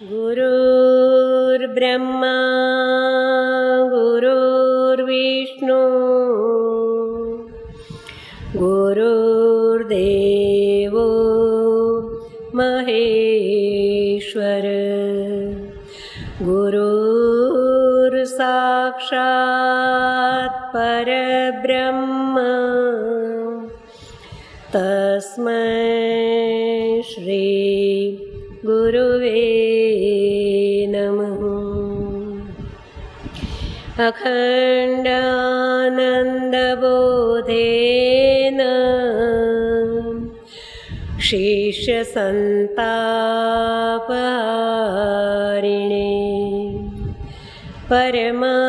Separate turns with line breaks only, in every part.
गुरुर्ब्रह्मा गुरुर्विष्णु गुरुर्देवो महेश्वर गुरुर्साक्षात् परब्रह्म तस्मै श्री गुरुवे नमः। अखण्डानन्दबोधेन शेषसन्तापहारिणे परमानन्दरूपाय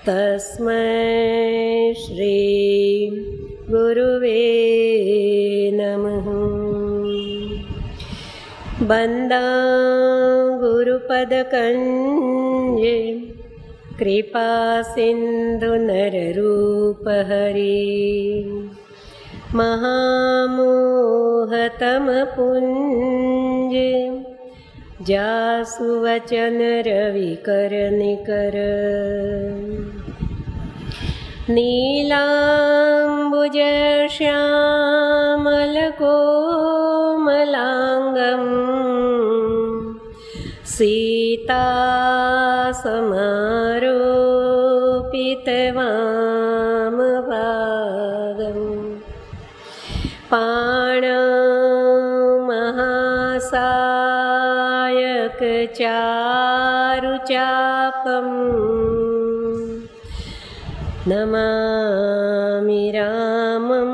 तस्मै श्री गुरुवे नमः। बन्दा गुरुपदकञ्जे कृपा सिन्धु नररूपहरि महामोहतमपुञ्जे जासु वचन रविकर निकर नीलाम्बुज श्यामलकोमलाङ्गं सीतासमारोपितवामभागं पाणमासायकचारुचापम् नमामि रामं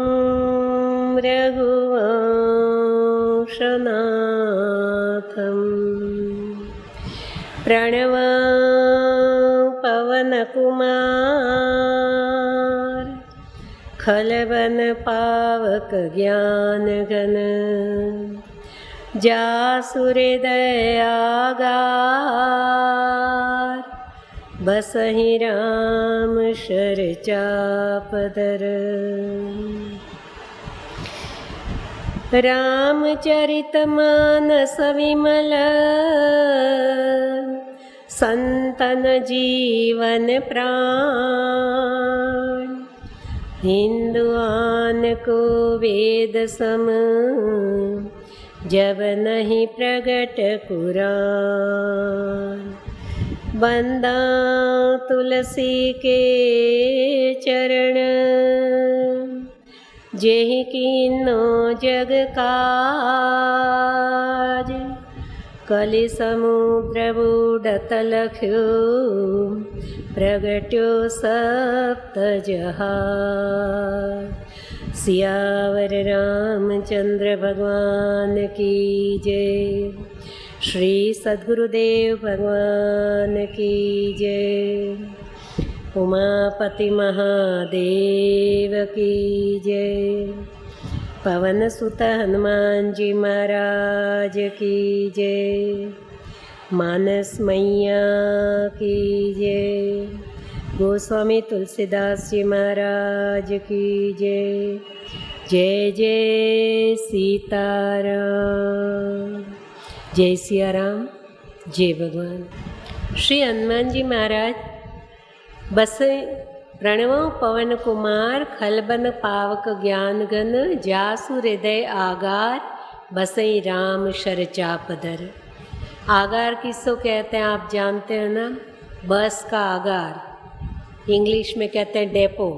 रघुवंशनाथं। प्रणवां पवनकुमार खलवन पावक ज्ञानघन जासु हृदयागार बसहि राम शरचापदर। रामचरितमानस विमल संतन जीवन प्राण हिंदुआन को वेद सम जब नहीं प्रगट कुरान। बंदा तुलसी के चरण जेहि कीन्नो जग काज। कलि समुद्र बूढ़त लख्यो प्रगट्यो सप्त जहाज। सियावर रामचंद्र भगवान की जय। श्री सद्गुरुदेव भगवान की जय। उमापति महादेव की जय। पवन सुत हनुमान जी महाराज की जय। मानस मैया की जय। गोस्वामी तुलसीदास जी महाराज की जय। जय जय सीताराम। जय सिया राम, जय भगवान। श्री हनुमान जी महाराज बसे प्रणवों पवन कुमार खलबन पावक ज्ञान घन जासु हृदय आगार बसई राम शरचापदर। आगार किसको कहते हैं आप जानते हैं ना? बस का आगार, इंग्लिश में कहते हैं डेपो।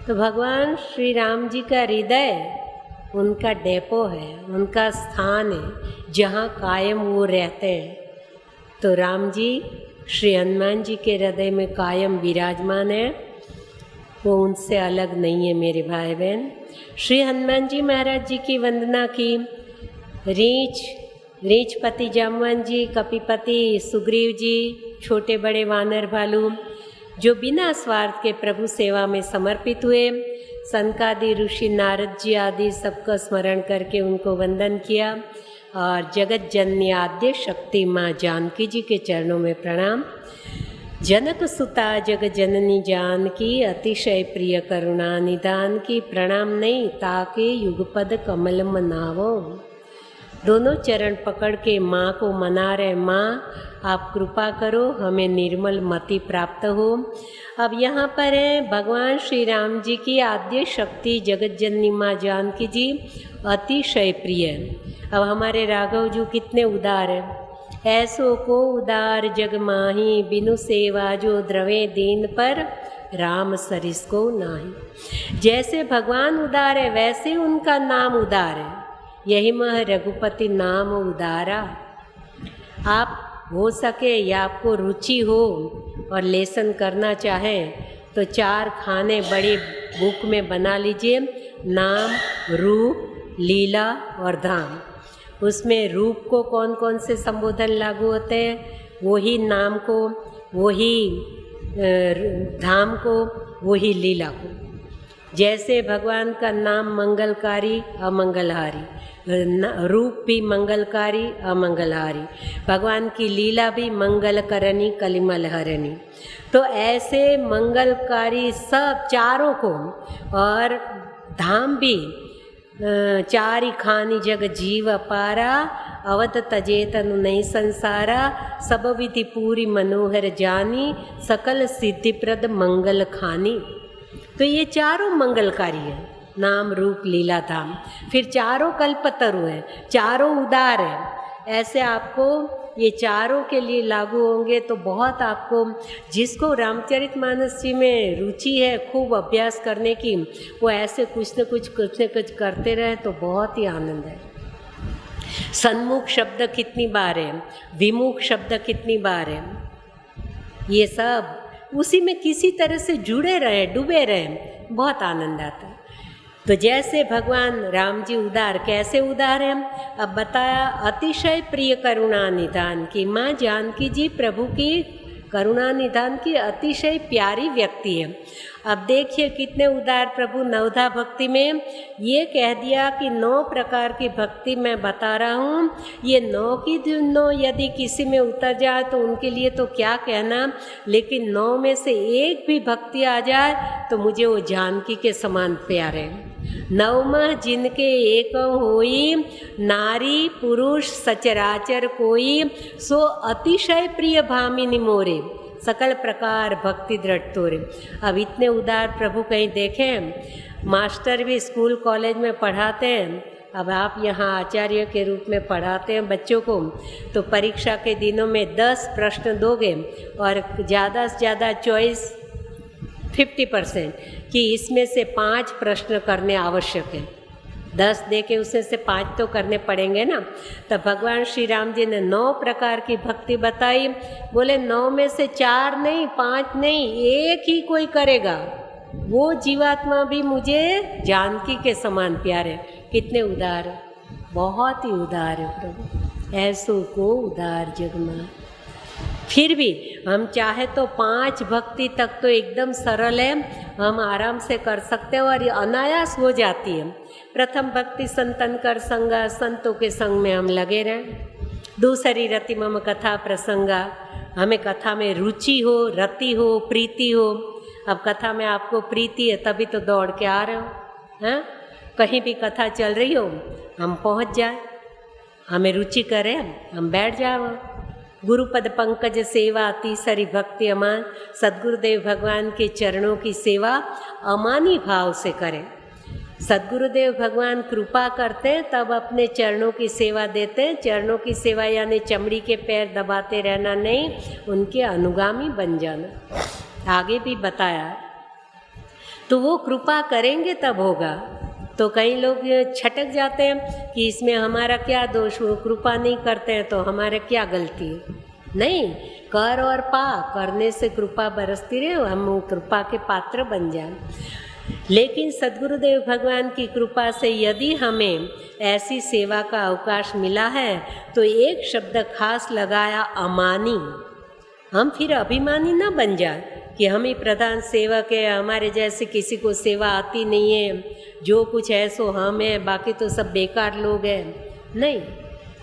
तो भगवान श्री राम जी का हृदय उनका डेपो है, उनका स्थान है जहाँ कायम वो रहते हैं। तो राम जी श्री हनुमान जी के हृदय में कायम विराजमान है, वो उनसे अलग नहीं है मेरे भाई बहन। श्री हनुमान जी महाराज जी की वंदना की। रीछपति जामवन जी, कपिपति सुग्रीव जी, छोटे बड़े वानर भालू जो बिना स्वार्थ के प्रभु सेवा में समर्पित हुए, सनकादि ऋषि नारद जी आदि सबका स्मरण करके उनको वंदन किया और जगत जननी आद्य शक्ति माँ जानकी जी के चरणों में प्रणाम। जनक सुता जग जननी जान की, अतिशय प्रिय करुणा निदान की, प्रणाम नहीं ताके युगपद कमल मनावो। दोनों चरण पकड़ के माँ को मना रहे, माँ आप कृपा करो हमें निर्मल मति प्राप्त हो। अब यहाँ पर है भगवान श्री राम जी की आद्य शक्ति जगत जननी माँ जानकी जी अतिशय प्रिय। अब हमारे राघव जी कितने उदार हैं। ऐसो को उदार जग माही, बिनु सेवा जो द्रवे दीन पर, राम सरिस को नाही। जैसे भगवान उदार है वैसे उनका नाम उदार है। यही मह रघुपति नाम उदारा। आप हो सके या आपको रुचि हो और लेसन करना चाहें तो 4 खाने बड़ी बुक में बना लीजिए, नाम, रूप, लीला और धाम। उसमें रूप को कौन कौन से संबोधन लागू होते हैं, वही नाम को, वही धाम को, वही लीला को। जैसे भगवान का नाम मंगलकारी अमंगलहारी, रूप भी मंगलकारी अमंगलहारी, भगवान की लीला भी मंगलकरणी कलिमलहरणी। तो ऐसे मंगलकारी सब चारों को, और धाम भी 4 खानी जग जीव अपारा, अवध तजेतनु नहीं संसारा, सब विधि पूरी मनोहर जानी, सकल सिद्धिप्रद मंगल खानी। तो ये चारों मंगलकारी हैं, नाम रूप लीला धाम। फिर चारों कल्पतरु हैं, चारों उदार हैं। ऐसे आपको ये चारों के लिए लागू होंगे तो बहुत आपको, जिसको रामचरितमानस जी में रुचि है खूब अभ्यास करने की, वो ऐसे कुछ न कुछ करते रहे तो बहुत ही आनंद है। सन्मुख शब्द कितनी बार है, विमुख शब्द कितनी बार है, ये सब उसी में किसी तरह से जुड़े रहे, डूबे रहे, बहुत आनंद आता है। तो जैसे भगवान राम जी उदार, कैसे उदार हैं, अब बताया अतिशय प्रिय करुणा निधान की। माँ जानकी जी प्रभु की करुणा निधान की अतिशय प्यारी व्यक्ति है। अब देखिए कितने उदार प्रभु। नवधा भक्ति में ये कह दिया कि 9 प्रकार की भक्ति मैं बता रहा हूँ, ये 9 की 9 यदि किसी में उतर जाए तो उनके लिए तो क्या कहना, लेकिन 9 में से एक भी भक्ति आ जाए तो मुझे वो जानकी के समान प्यारे। 9 जिनके एक होई, नारी पुरुष सचराचर कोई, सो अतिशय प्रिय भामिनी मोरे, सकल प्रकार भक्ति दृढ़ तोरे। अब इतने उदार प्रभु कहीं देखें, मास्टर भी स्कूल कॉलेज में पढ़ाते हैं। अब आप यहाँ आचार्य के रूप में पढ़ाते हैं बच्चों को, तो परीक्षा के दिनों में 10 प्रश्न दोगे और ज़्यादा से ज़्यादा चॉइस 50% कि इसमें से 5 प्रश्न करने आवश्यक है। 10 दे के उसमें से 5 तो करने पड़ेंगे ना। तब भगवान श्री राम जी ने 9 प्रकार की भक्ति बताई। बोले 9 में से 4 नहीं, 5 नहीं, एक ही कोई करेगा, वो जीवात्मा भी मुझे जानकी के समान प्यारे। कितने उदार, बहुत ही उदार है प्रभु। ऐसो को उदार जगमा। फिर भी हम चाहे तो 5 भक्ति तक तो एकदम सरल है, हम आराम से कर सकते हैं और ये अनायास हो जाती है। प्रथम भक्ति संतन कर संगा, संतों के संग में हम लगे रहें। दूसरी रति मम कथा प्रसंगा, हमें कथा में रुचि हो, रति हो, प्रीति हो। अब कथा में आपको प्रीति है तभी तो दौड़ के आ रहे हो, हैं? कहीं भी कथा चल रही हो हम पहुंच जाए, हमें रुचि करें हम बैठ जाए। गुरुपद पंकज सेवा तीसरी भक्ति अमान, सद्गुरुदेव भगवान के चरणों की सेवा अमानी भाव से करें। सद्गुरुदेव भगवान कृपा करते हैं तब अपने चरणों की सेवा देते हैं। चरणों की सेवा यानी चमड़ी के पैर दबाते रहना नहीं, उनके अनुगामी बन जाना। आगे भी बताया तो वो कृपा करेंगे तब होगा। तो कई लोग छटक जाते हैं कि इसमें हमारा क्या दोष, वो कृपा नहीं करते हैं तो हमारे क्या गलती है। नहीं, कर और पा, करने से कृपा बरसती रहे, हम कृपा के पात्र बन जाए। लेकिन सद्गुरुदेव भगवान की कृपा से यदि हमें ऐसी सेवा का अवकाश मिला है तो एक शब्द खास लगाया, अमानी। हम फिर अभिमानी ना बन जाए कि हम ही प्रधान सेवक है, हमारे जैसे किसी को सेवा आती नहीं है, जो कुछ है सो हम है, बाकी तो सब बेकार लोग हैं। नहीं,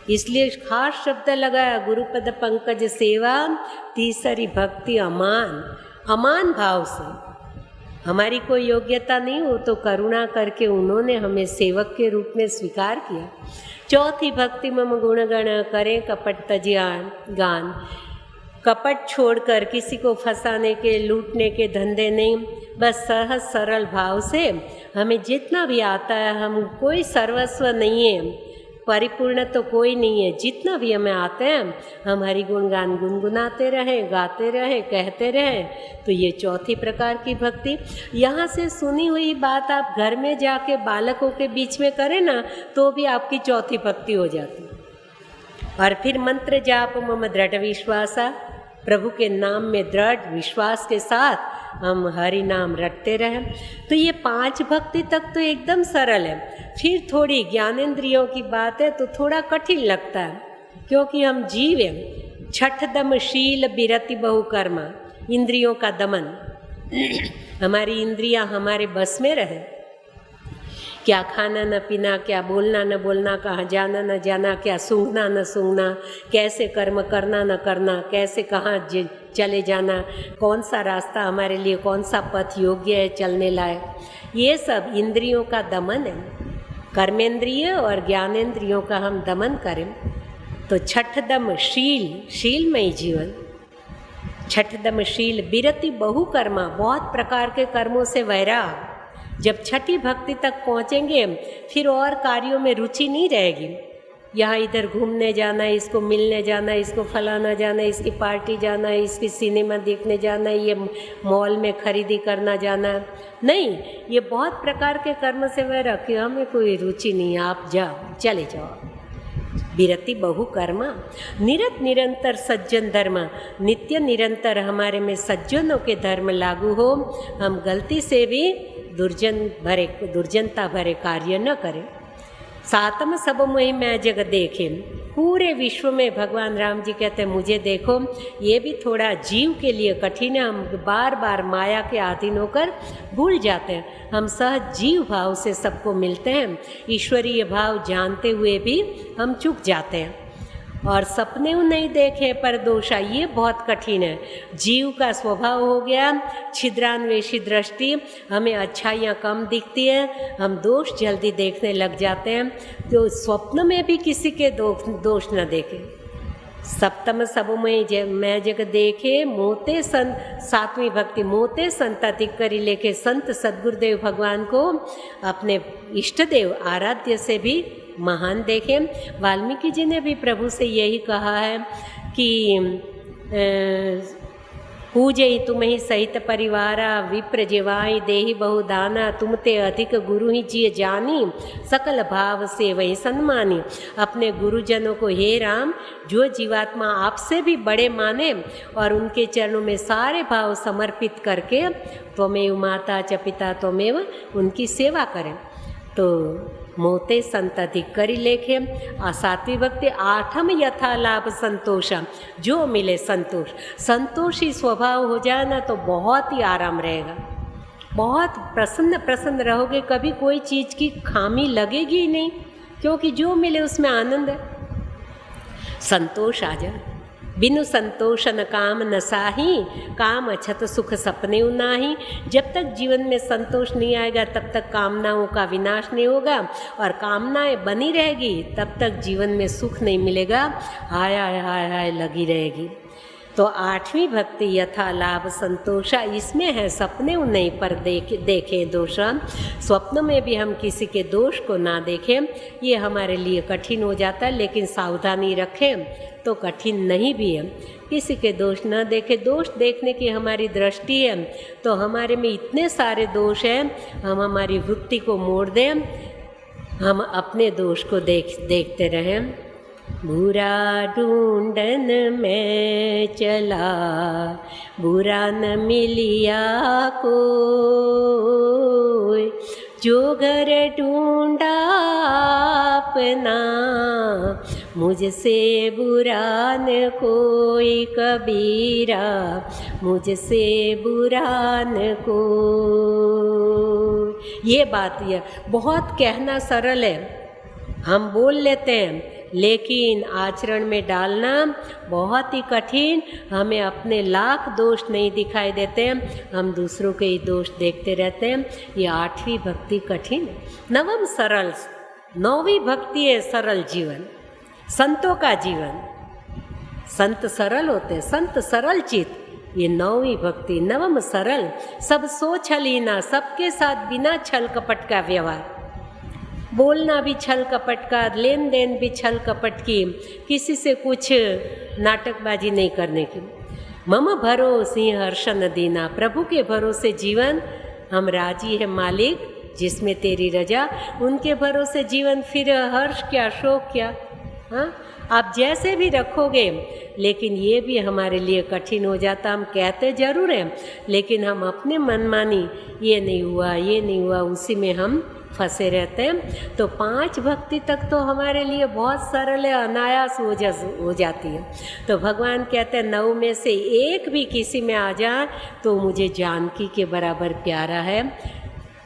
इसलिए खास शब्द लगाया गुरुपद पंकज सेवा, तीसरी भक्ति अमान। अमान भाव से, हमारी कोई योग्यता नहीं हो तो करुणा करके उन्होंने हमें सेवक के रूप में स्वीकार किया। चौथी भक्ति मम गुणगण करें कपट तजियान गान। कपट छोड़कर, किसी को फंसाने के लूटने के धंधे नहीं, बस सहज सरल भाव से हमें जितना भी आता है, हम कोई सर्वस्व नहीं है, परिपूर्ण तो कोई नहीं है, जितना भी हमें आते हैं हम हरि गुणगान गुनगुनाते रहें, गाते रहें, कहते रहें। तो ये चौथी प्रकार की भक्ति। यहाँ से सुनी हुई बात आप घर में जाके बालकों के बीच में करें ना, तो भी आपकी चौथी भक्ति हो जाती। और फिर मंत्र जाप मम दृढ़ विश्वासा, प्रभु के नाम में दृढ़ विश्वास के साथ हम हरि नाम रटते रहें। तो ये 5 भक्ति तक तो एकदम सरल है। फिर थोड़ी ज्ञानेंद्रियों की बात है तो थोड़ा कठिन लगता है, क्योंकि हम जीव हैं। छठ दम शील बिरति बहु कर्मा, इंद्रियों का दमन। हमारी इंद्रियां हमारे बस में रहे, क्या खाना न पीना, क्या बोलना न बोलना, कहाँ जाना न जाना, क्या सूंघना न सूंघना, कैसे कर्म करना न करना, कैसे कहाँ चले जाना, कौन सा रास्ता हमारे लिए, कौन सा पथ योग्य है चलने लायक, ये सब इंद्रियों का दमन है। कर्मेंद्रिय और ज्ञानेंद्रियों का हम दमन करें तो छठदम शील, शीलमयी जीवन। छठदम शील बिरति बहु कर्मा, बहुत प्रकार के कर्मों से वैराग। जब छठी भक्ति तक पहुँचेंगे फिर और कार्यों में रुचि नहीं रहेगी। यहाँ इधर घूमने जाना है, इसको मिलने जाना है, इसको फलाना जाना है, इसकी पार्टी जाना है, इसकी सिनेमा देखने जाना है, ये मॉल में खरीदी करना जाना है, नहीं, ये बहुत प्रकार के कर्म से वह रखे, हमें कोई रुचि नहीं, आप जाओ, चले जाओ। बिरति बहु कर्मा, निरत निरंतर सज्जन धर्म, नित्य निरंतर हमारे में सज्जनों के धर्म लागू हो, हम गलती से भी दुर्जनता भरे कार्य न करें। सातम सब मोहि मैं जग देखे, पूरे विश्व में भगवान राम जी कहते हैं मुझे देखो। ये भी थोड़ा जीव के लिए कठिन है, हम बार बार माया के अधीन होकर भूल जाते हैं। हम सहज जीव भाव से सबको मिलते हैं, ईश्वरीय भाव जानते हुए भी हम चूक जाते हैं। और सपने नहीं देखे पर दोषा, ये बहुत कठिन है। जीव का स्वभाव हो गया छिद्रान्वेषी दृष्टि, हमें अच्छाइयाँ कम दिखती है, हम दोष जल्दी देखने लग जाते हैं। तो स्वप्न में भी किसी के दोष न देखें। सप्तम सबमय मैं जग देखे, मोते संत, 7वीं भक्ति मोते संत अधिक करी लेके, संत सद्गुरुदेव भगवान को अपने इष्ट देव आराध्य से भी महान देखें। वाल्मीकि जी ने भी प्रभु से यही कहा है कि पूजे तुम्हें सहित परिवारा, विप्र जेवाई देहि बहुदाना, तुम ते अधिक गुरु ही जिय जानी, सकल भाव से वही सन्मानी। अपने गुरुजनों को हे राम, जो जीवात्मा आपसे भी बड़े माने और उनके चरणों में सारे भाव समर्पित करके त्वमेव माता च पिता त्वमेव उनकी सेवा करें। तो मोते संत अधिक करी लेखे। 7वीं भक्ति आठम यथा लाभ संतोषम, जो मिले संतोष। संतोषी स्वभाव हो जाए ना तो बहुत ही आराम रहेगा, बहुत प्रसन्न रहोगे, कभी कोई चीज़ की खामी लगेगी ही नहीं, क्योंकि जो मिले उसमें आनंद है। संतोष आ जाए। बिनु संतोष न काम न साही, काम अछत सुख सपने नाही। जब तक जीवन में संतोष नहीं आएगा तब तक कामनाओं का विनाश नहीं होगा, और कामनाएं बनी रहेगी तब तक जीवन में सुख नहीं मिलेगा, हाय हाय हाय हाय लगी रहेगी। तो 8वीं भक्ति यथा लाभ संतोषा, इसमें है सपने नहीं पर देखें दोषा। स्वप्न में भी हम किसी के दोष को ना देखें, ये हमारे लिए कठिन हो जाता है, लेकिन सावधानी रखें तो कठिन नहीं भी है। किसी के दोष न देखें। दोष देखने की हमारी दृष्टि है तो हमारे में इतने सारे दोष हैं, हम हमारी वृत्ति को मोड़ दें, हम अपने दोष को देखते रहें। बुरा ढूंढन में चला, बुरा न मिलिया कोई, जो घर ढूंढा अपना, मुझसे बुरा न कोई कबीरा, मुझसे बुरा न कोई। ये बात ये बहुत कहना सरल है, हम बोल लेते हैं, लेकिन आचरण में डालना बहुत ही कठिन। हमें अपने लाख दोष नहीं दिखाई देते, हम दूसरों के ही दोष देखते रहते हैं। ये 8वीं भक्ति कठिन है। नवम सरल, 9वीं भक्ति है सरल जीवन, संतों का जीवन। संत सरल होते हैं, संत सरल चित्त। ये 9वीं भक्ति, नवम सरल, सब सो छलीना, सबके साथ बिना छल कपट का व्यवहार, बोलना भी छल कपट का, लेन देन भी छल कपट की, किसी से कुछ नाटकबाजी नहीं करने की। मम भरोसे हर्षन दीना, प्रभु के भरोसे जीवन, हम राजी है मालिक जिसमें तेरी रजा। उनके भरोसे जीवन, फिर हर्ष क्या, शोक क्या। हाँ, आप जैसे भी रखोगे, लेकिन ये भी हमारे लिए कठिन हो जाता। हम कहते जरूर हैं, लेकिन हम अपने मनमानी, ये नहीं हुआ, ये नहीं हुआ, उसी में हम फंसे रहते हैं। तो 5 भक्ति तक तो हमारे लिए बहुत सरल है, अनायास हो जाती है। तो भगवान कहते हैं 9 में से एक भी किसी में आ जाए तो मुझे जानकी के बराबर प्यारा है।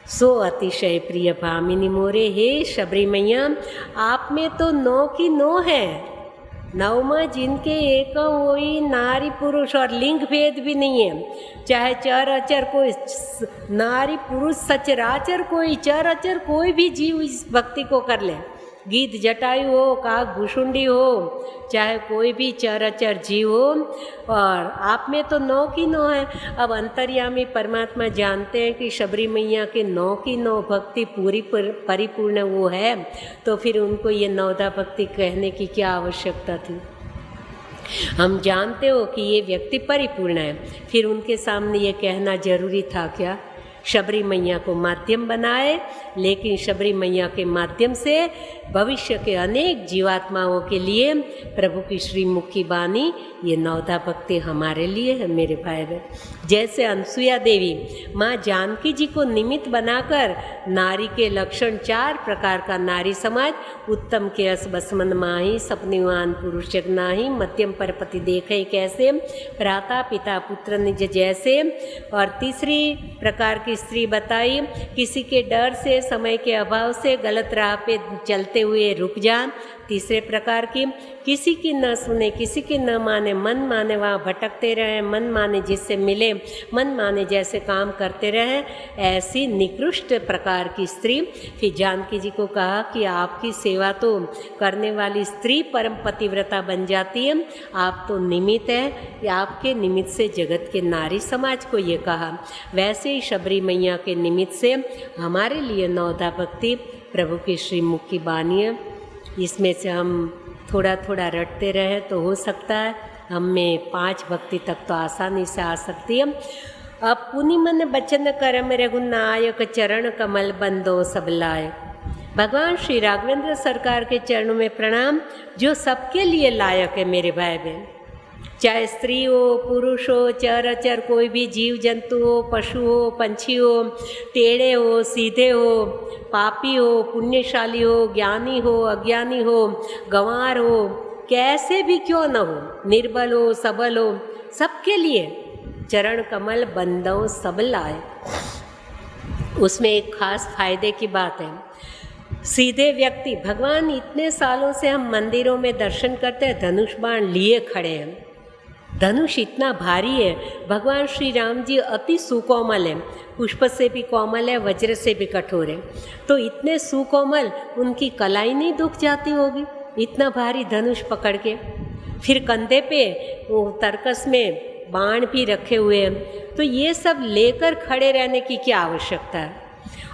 सो अतिशय प्रिय भामिनी मोरे, हे शबरी मैया आप में तो 9 की 9 है। 9वां जिनके एक वही नारी पुरुष, और लिंग भेद भी नहीं है। चाहे चर अचर कोई नारी पुरुष, सचराचर कोई, चर अचर कोई भी जीव इस भक्ति को कर ले। गीत जटायु हो, काक भुषुंडी हो, चाहे कोई भी चर अचर जीव हो, और आप में तो 9 की 9 है। अब अंतर्यामी परमात्मा जानते हैं कि शबरी मैया के 9 की 9 भक्ति पूरी परिपूर्ण वो है, तो फिर उनको ये 9दा भक्ति कहने की क्या आवश्यकता थी। हम जानते हो कि ये व्यक्ति परिपूर्ण है, फिर उनके सामने ये कहना जरूरी था क्या। शबरी मैया को माध्यम बनाए, लेकिन शबरी मैया के माध्यम से भविष्य के अनेक जीवात्माओं के लिए प्रभु की श्रीमुख की बानी, ये 9दा भक्ति हमारे लिए है मेरे भाई बहन। जैसे अनसुया देवी माँ जानकी जी को निमित्त बनाकर नारी के लक्षण 4 प्रकार का नारी समाज, उत्तम के अस बसमन माही, सपनिवान पुरुष जग नाही, मध्यम पर पति देखे कैसे, भ्राता पिता पुत्र निज जैसे, और तीसरी प्रकार की स्त्री बताई, किसी के डर से, समय के अभाव से गलत राह पे चलते हुए रुक जा। तीसरे प्रकार की, किसी की न सुने, किसी की न माने, मन माने वहाँ भटकते रहे, मन माने जिससे मिले, मन माने जैसे काम करते रहे, ऐसी निकृष्ट प्रकार की स्त्री। फिर जानकी जी को कहा कि आपकी सेवा तो करने वाली स्त्री परम पतिव्रता बन जाती है, आप तो निमित्त है, या आपके निमित्त से जगत के नारी समाज को ये कहा। वैसे ही शबरी मैया के निमित्त से हमारे लिए 9दा भक्ति प्रभु की श्रीमुख की बानी है। इसमें से हम थोड़ा थोड़ा रटते रहे तो हो सकता है हम में 5 भक्ति तक तो आसानी से आ सकती है। अब पुनि मन बचन करम रघुनायक, चरण कमल बंदो सब लायक। भगवान श्री राघवेंद्र सरकार के चरणों में प्रणाम, जो सबके लिए लायक है मेरे भाई बहन। चाहे स्त्री हो, पुरुष हो, चर अचर कोई भी जीव जंतु हो, पशु हो, पंछी हो, टेढ़े हो, सीधे हो, पापी हो, पुण्यशाली हो, ज्ञानी हो, अज्ञानी हो, गंवार हो, कैसे भी क्यों न हो, निर्बल हो, सबल हो, सबके लिए चरण कमल बंदों सब लाए। उसमें एक खास फायदे की बात है। सीधे व्यक्ति, भगवान इतने सालों से हम मंदिरों में दर्शन करते हैं, धनुष बाण लिए खड़े हैं। धनुष इतना भारी है। भगवान श्री राम जी अति सुकोमल है, पुष्प से भी कोमल है, वज्र से भी कठोर है। तो इतने सुकोमल, उनकी कलाई नहीं दुख जाती होगी इतना भारी धनुष पकड़ के। फिर कंधे पे वो तरकस में बाण भी रखे हुए हैं। तो ये सब लेकर खड़े रहने की क्या आवश्यकता है।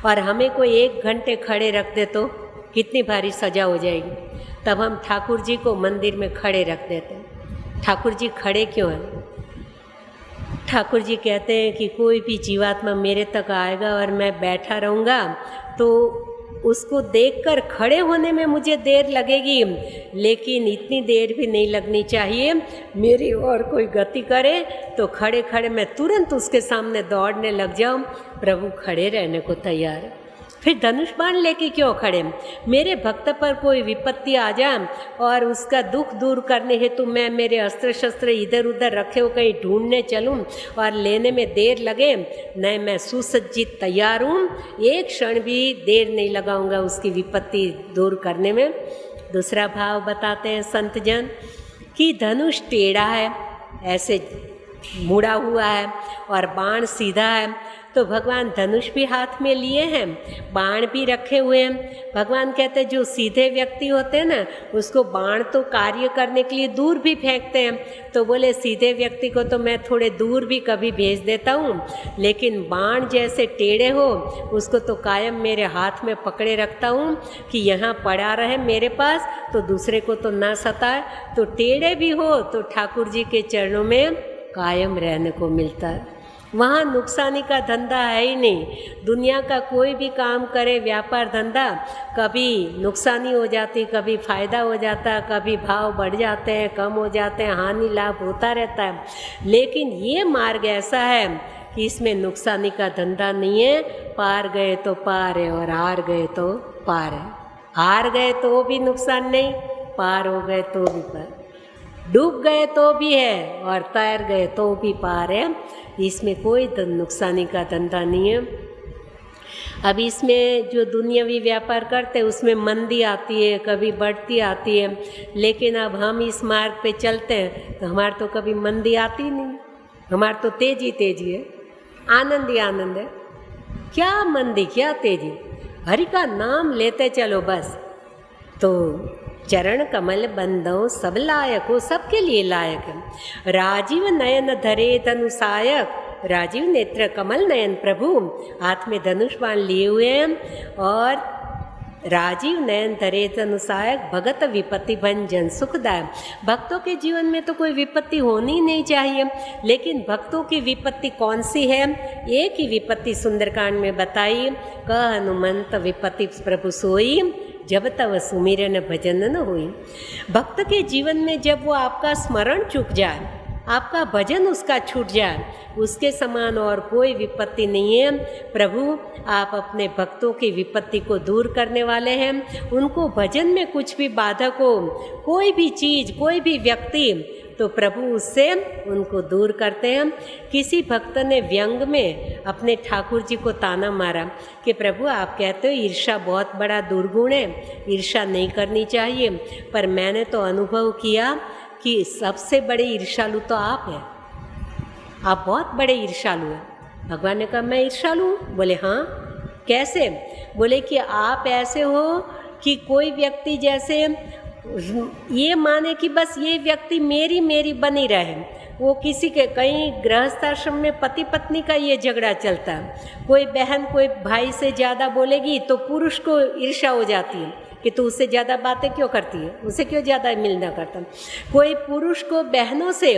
और हमें कोई 1 घंटे खड़े रख दे तो कितनी भारी सजा हो जाएगी। तब हम ठाकुर जी को मंदिर में खड़े रख देते हैं। ठाकुर जी खड़े क्यों हैं? ठाकुर जी कहते हैं कि कोई भी जीवात्मा मेरे तक आएगा और मैं बैठा रहूँगा तो उसको देखकर खड़े होने में मुझे देर लगेगी, लेकिन इतनी देर भी नहीं लगनी चाहिए। मेरी और कोई गति करे तो खड़े खड़े मैं तुरंत उसके सामने दौड़ने लग जाऊँ। प्रभु खड़े रहने को तैयार है। फिर धनुष बाण लेके क्यों खड़े? मेरे भक्त पर कोई विपत्ति आ जाए और उसका दुख दूर करने हेतु मैं मेरे अस्त्र शस्त्र इधर उधर रखे हो कहीं ढूंढने चलूँ और लेने में देर लगे, नहीं, मैं सुसज्जित तैयार हूँ, एक क्षण भी देर नहीं लगाऊंगा उसकी विपत्ति दूर करने में। दूसरा भाव बताते हैं संत जन कि धनुष टेढ़ा है, ऐसे मुड़ा हुआ है और बाण सीधा है। तो भगवान धनुष भी हाथ में लिए हैं, बाण भी रखे हुए हैं। भगवान कहते हैं जो सीधे व्यक्ति होते हैं ना, उसको बाण तो कार्य करने के लिए दूर भी फेंकते हैं। तो बोले सीधे व्यक्ति को तो मैं थोड़े दूर भी कभी भेज देता हूँ, लेकिन बाण जैसे टेढ़े हो उसको तो कायम मेरे हाथ में पकड़े रखता हूँ कि यहाँ पड़ा रहे मेरे पास, तो दूसरे को तो ना सताए। तो टेढ़े भी हो तो ठाकुर जी के चरणों में कायम रहने को मिलता है। वहाँ नुकसानी का धंधा है ही नहीं। दुनिया का कोई भी काम करे, व्यापार धंधा, कभी नुकसानी हो जाती, कभी फ़ायदा हो जाता, कभी भाव बढ़ जाते हैं, कम हो जाते हैं, हानि लाभ होता रहता है। लेकिन ये मार्ग ऐसा है कि इसमें नुकसानी का धंधा नहीं है। पार गए तो पार है और हार गए तो पार है। हार गए तो भी नुकसान नहीं, पार हो गए तो भी पार, डूब गए तो भी है और तैर गए तो भी पार है। इसमें कोई नुकसानी का धंधा नहीं है। अब इसमें जो दुनियावी व्यापार करते हैं उसमें मंदी आती है, कभी बढ़ती आती है, लेकिन अब हम इस मार्ग पे चलते हैं तो हमारे तो कभी मंदी आती नहीं, हमारे तो तेजी तेजी है, आनंद ही आनंद है। क्या मंदी क्या तेजी, हरि का नाम लेते चलो बस। तो चरण कमल बंदो सब लायक हो, सबके लिए लायक है। राजीव नयन धरे धनुषायक, राजीव नेत्र कमल नयन प्रभु, हाथ में धनुष बाण लिए हुए हैं और राजीव नयन धरे धनुषायक, भगत विपत्ति भंजन सुखदायक। भक्तों के जीवन में तो कोई विपत्ति होनी नहीं चाहिए, लेकिन भक्तों की विपत्ति कौन सी है? एक ही विपत्ति सुंदरकांड में बताई, कह हनुमंत विपत्ति प्रभु सोई, जब तब सुमिरन भजन न होई। भक्त के जीवन में जब वो आपका स्मरण चूक जाए, आपका भजन उसका छूट जाए, उसके समान और कोई विपत्ति नहीं है। प्रभु आप अपने भक्तों की विपत्ति को दूर करने वाले हैं। उनको भजन में कुछ भी बाधक हो, कोई भी चीज़, कोई भी व्यक्ति, तो प्रभु उससे उनको दूर करते हैं। किसी भक्त ने व्यंग में अपने ठाकुर जी को ताना मारा कि प्रभु आप कहते हो ईर्ष्या बहुत बड़ा दुर्गुण है, ईर्ष्या नहीं करनी चाहिए, पर मैंने तो अनुभव किया कि सबसे बड़े ईर्ष्यालु तो आप हैं, आप बहुत बड़े ईर्ष्यालु हैं। भगवान ने कहा मैं ईर्ष्यालु हूँ? बोले हाँ। कैसे? बोले कि आप ऐसे हो कि कोई व्यक्ति जैसे ये माने कि बस ये व्यक्ति मेरी मेरी बनी रहे। वो किसी के, कहीं गृहस्थाश्रम में पति पत्नी का ये झगड़ा चलता है, कोई बहन कोई भाई से ज़्यादा बोलेगी तो पुरुष को ईर्ष्या हो जाती है कि तू उससे ज़्यादा बातें क्यों करती है, उससे क्यों ज़्यादा मिलना करता। कोई पुरुष को बहनों से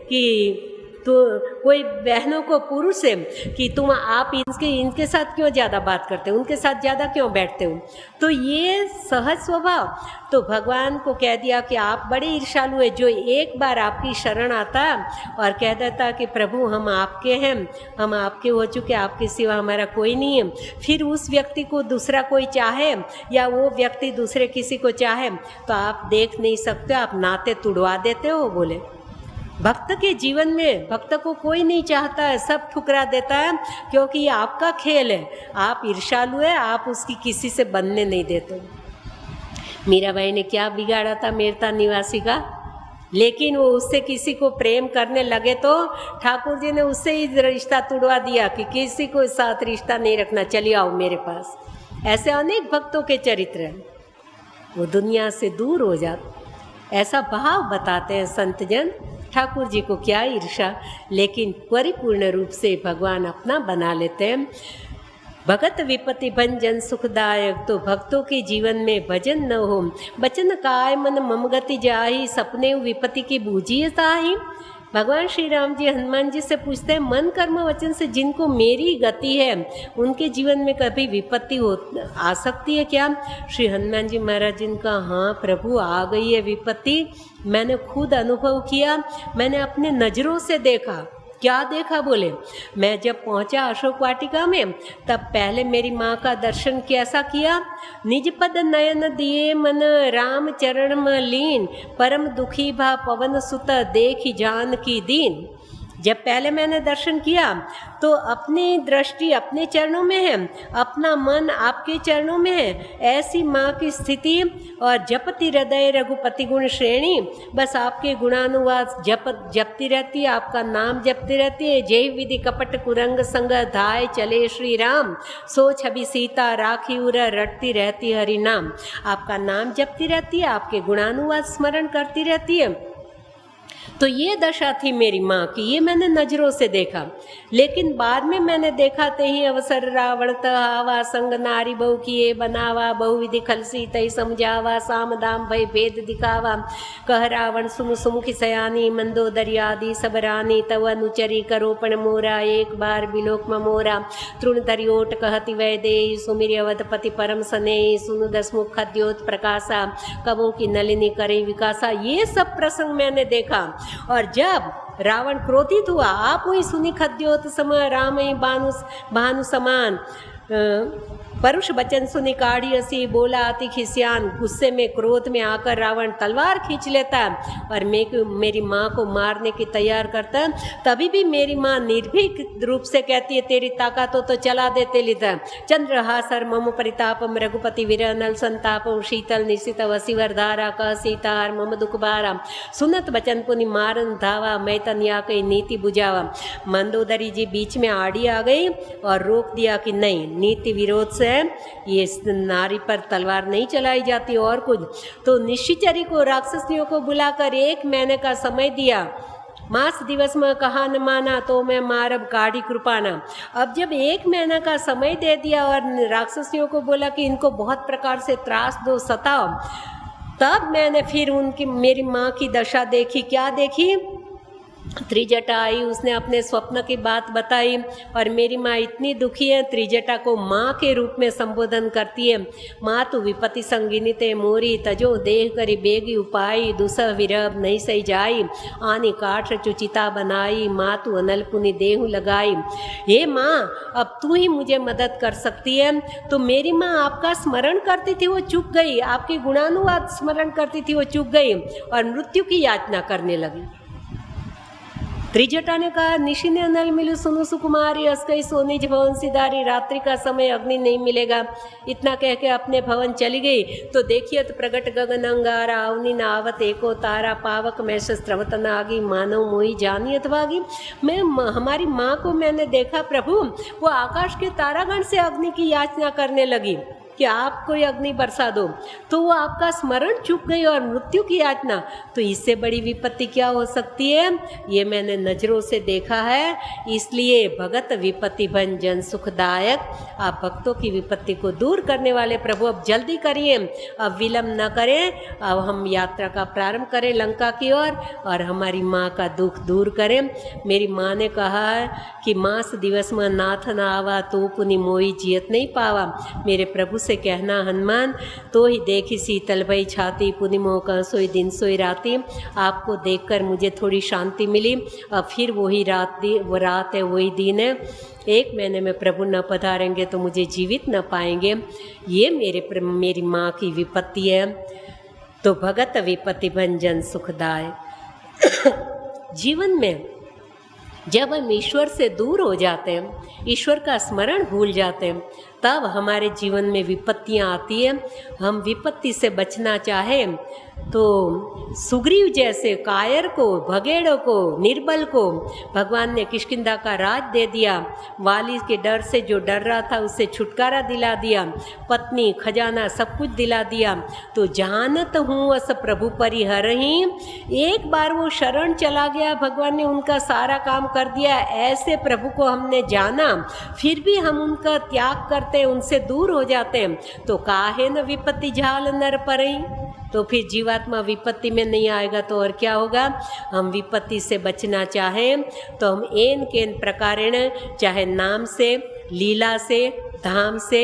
कि तो कोई बहनों को पुरुष से कि तुम आप इनके साथ क्यों ज़्यादा बात करते हो, उनके साथ ज़्यादा क्यों बैठते हो। तो ये सहज स्वभाव। तो भगवान को कह दिया कि आप बड़े ईर्ष्यालु है, जो एक बार आपकी शरण आता और कह देता कि प्रभु हम आपके हैं, हम आपके हो चुके, आपके सिवा हमारा कोई नहीं है, फिर उस व्यक्ति को दूसरा कोई चाहे या वो व्यक्ति दूसरे किसी को चाहे तो आप देख नहीं सकते, आप नाते तुड़वा देते हो। बोले भक्त के जीवन में भक्त को कोई नहीं चाहता है, सब ठुकरा देता है, क्योंकि ये आपका खेल है। आप ईर्ष्यालु है, आप उसकी किसी से बनने नहीं देते। मीराबाई ने क्या बिगाड़ा था मेरता निवासी का, लेकिन वो उससे किसी को प्रेम करने लगे तो ठाकुर जी ने उससे ही रिश्ता तुड़वा दिया कि किसी को साथ रिश्ता नहीं रखना, चलिए आओ मेरे पास। ऐसे अनेक भक्तों के चरित्र हैं, वो दुनिया से दूर हो जाते। ऐसा भाव बताते हैं संत जन। ठाकुर जी को क्या ईर्ष्या, लेकिन परिपूर्ण रूप से भगवान अपना बना लेते हैं। भगत विपत्ति भंजन सुखदायक। तो भक्तों के जीवन में भजन न हो, बचन काय मन मम गति जाहि, सपने विपत्ति की बूझिए ताहि। भगवान श्री राम जी हनुमान जी से पूछते हैं, मन कर्म वचन से जिनको मेरी गति है उनके जीवन में कभी विपत्ति आ सकती है क्या? श्री हनुमान जी महाराज जिनका हाँ प्रभु आ गई है विपत्ति, मैंने खुद अनुभव किया, मैंने अपने नज़रों से देखा। क्या देखा? बोले मैं जब पहुंचा अशोक वाटिका में तब पहले मेरी माँ का दर्शन कैसा किया। निज पद नयन दिए मन राम चरण में लीन, परम दुखी भा पवन सुत देखी जान की दीन। जब पहले मैंने दर्शन किया तो अपनी दृष्टि अपने चरणों में है, अपना मन आपके चरणों में है। ऐसी माँ की स्थिति और जपति हृदय रघुपति गुण श्रेणी, बस आपके गुणानुवाद जपती रहती है, आपका नाम जपती रहती है। जय विधि कपट कुरंग संग धाय चले श्री राम, सो छवि सीता राखी उर रटती रहती हरि नाम। आपका नाम जपती रहती है, आपके गुणानुवाद स्मरण करती रहती है। तो ये दशा थी मेरी माँ की, ये मैंने नज़रों से देखा। लेकिन बाद में मैंने देखा ते ही अवसर रावण तहावा, संग नारी बहु किए बनावा, बहुविधि खलसी तई समझावा, साम दाम भय भेद दिखावा। कह रावण सुम सुमुखी सयानी, मंदोदरी आदि सब रानी, तव अनुचरी करोपण मोरा, एक बार बिलोक मोरा। तृण धरि ओट कहति वै दे, सुमिर अवधपति परम सने, सुन दसमुख खद्योत प्रकाशा, कबों की नलिनी करे विकासा। ये सब प्रसंग मैंने देखा। और जब रावण क्रोधित हुआ, आप वही सुनी खद्योत सम राम भानु समान, परुष वचन सुनी काढ़ी हसी, बोला अति खिसियान। गुस्से में क्रोध में आकर रावण तलवार खींच लेता है और मेरी माँ को मारने की तैयार करता है। तभी भी मेरी माँ निर्भीक रूप से कहती है, तेरी ताकत हो तो चला दे तेलिता। चंद्रहासर मम परितापम, रघुपति विरनल संतापम, शीतल निशित वसीवर धारा, कह सीतार मम दुख बारा। सुनत वचन पुनि मारन धावा, मैं तनिया कई नीति बुझावा। मंदोदरी जी बीच में आड़ी आ गई और रोक दिया कि नहीं, नीति विरोध से ये नारी पर तलवार नहीं चलाई जाती और कुछ। तो निश्चिचरी को राक्षसियों को बुलाकर 1 महीने का समय दिया। मास दिवस में कहा न माना तो मैं मारब काढ़ी कृपाना। अब जब 1 महीना का समय दे दिया और राक्षसियों को बोला कि इनको बहुत प्रकार से त्रास दो, सताओ, तब मैंने फिर मेरी माँ की दशा देखी। क्या देखी? त्रिजटा आई, उसने अपने स्वप्न की बात बताई और मेरी माँ इतनी दुखी है, त्रिजटा को माँ के रूप में संबोधन करती है। माँ तू विपत्ति संगिनी ते मोरी, तजो देह करी बेगी उपाई, दुसह विरब नहीं सही जाई, आनी काठ चुचिता बनाई, माँ तू अनल पुनि देहु लगाई। हे माँ, अब तू ही मुझे मदद कर सकती है। तो मेरी माँ आपका स्मरण करती थी, वो चूक गई, आपके गुणानुवाद स्मरण करती थी, वो चूक गई और मृत्यु की याचना करने लगी। त्रिजटा ने कहा, निशि ने अनल मिलू सुनु सुकुमारी, अस्कई सोनिज भवन सिधारी, रात्रि का समय अग्नि नहीं मिलेगा। इतना कह के अपने भवन चली गई। तो देखिए, तो प्रगट गगन अंगारा, अवनि नावत एको तारा, पावक में स्रवत नागी, मानव मोही जानी अथवागी। हमारी माँ को मैंने देखा प्रभु, वो आकाश के तारागण से अग्नि की याचना करने लगी कि आप कोई अग्नि बरसा दो। तो वो आपका स्मरण चूक गई और मृत्यु की याचना। तो इससे बड़ी विपत्ति क्या हो सकती है? ये मैंने नज़रों से देखा है। इसलिए भगत विपत्ति भंजन सुखदायक, आप भक्तों की विपत्ति को दूर करने वाले प्रभु, अब जल्दी करिए, अब विलम्ब न करें। अब हम यात्रा का प्रारंभ करें लंका की ओर और हमारी माँ का दुख दूर करें। मेरी माँ ने कहा कि मास दिवस में नाथ न आवा, तो पुनि मोही जियत नहीं पावा। मेरे प्रभु से कहना, हनुमान तो ही देखी शीतल भई छाती, पुनि मोह का सोई दिन सोई राती। आपको देखकर मुझे थोड़ी शांति मिली। अब फिर वही वो रात है, वही दिन है। 1 महीने में प्रभु न पधारेंगे तो मुझे जीवित न पाएंगे। ये मेरी माँ की विपत्ति है। तो भगत विपत्ति भंजन सुखदाय। जीवन में जब हम ईश्वर से दूर हो जाते हैं, ईश्वर का स्मरण भूल जाते हैं, तब हमारे जीवन में विपत्तियाँ आती हैं। हम विपत्ति से बचना चाहें तो सुग्रीव जैसे कायर को, भगेड़ों को, निर्बल को भगवान ने किष्किंधा का राज दे दिया। वाली के डर से जो डर रहा था उससे छुटकारा दिला दिया, पत्नी खजाना सब कुछ दिला दिया। तो जानत हूँ अस प्रभु परिहरहि, एक बार वो शरण चला गया, भगवान ने उनका सारा काम कर दिया। ऐसे प्रभु को हमने जाना, फिर भी हम उनका त्याग करते हैं, उनसे दूर हो जाते हैं। तो काहे न विपत्ति झाल नर परई। तो फिर जीवात्मा विपत्ति में नहीं आएगा तो और क्या होगा? हम विपत्ति से बचना चाहें तो हम एन केन प्रकारेण, चाहे नाम से, लीला से, धाम से,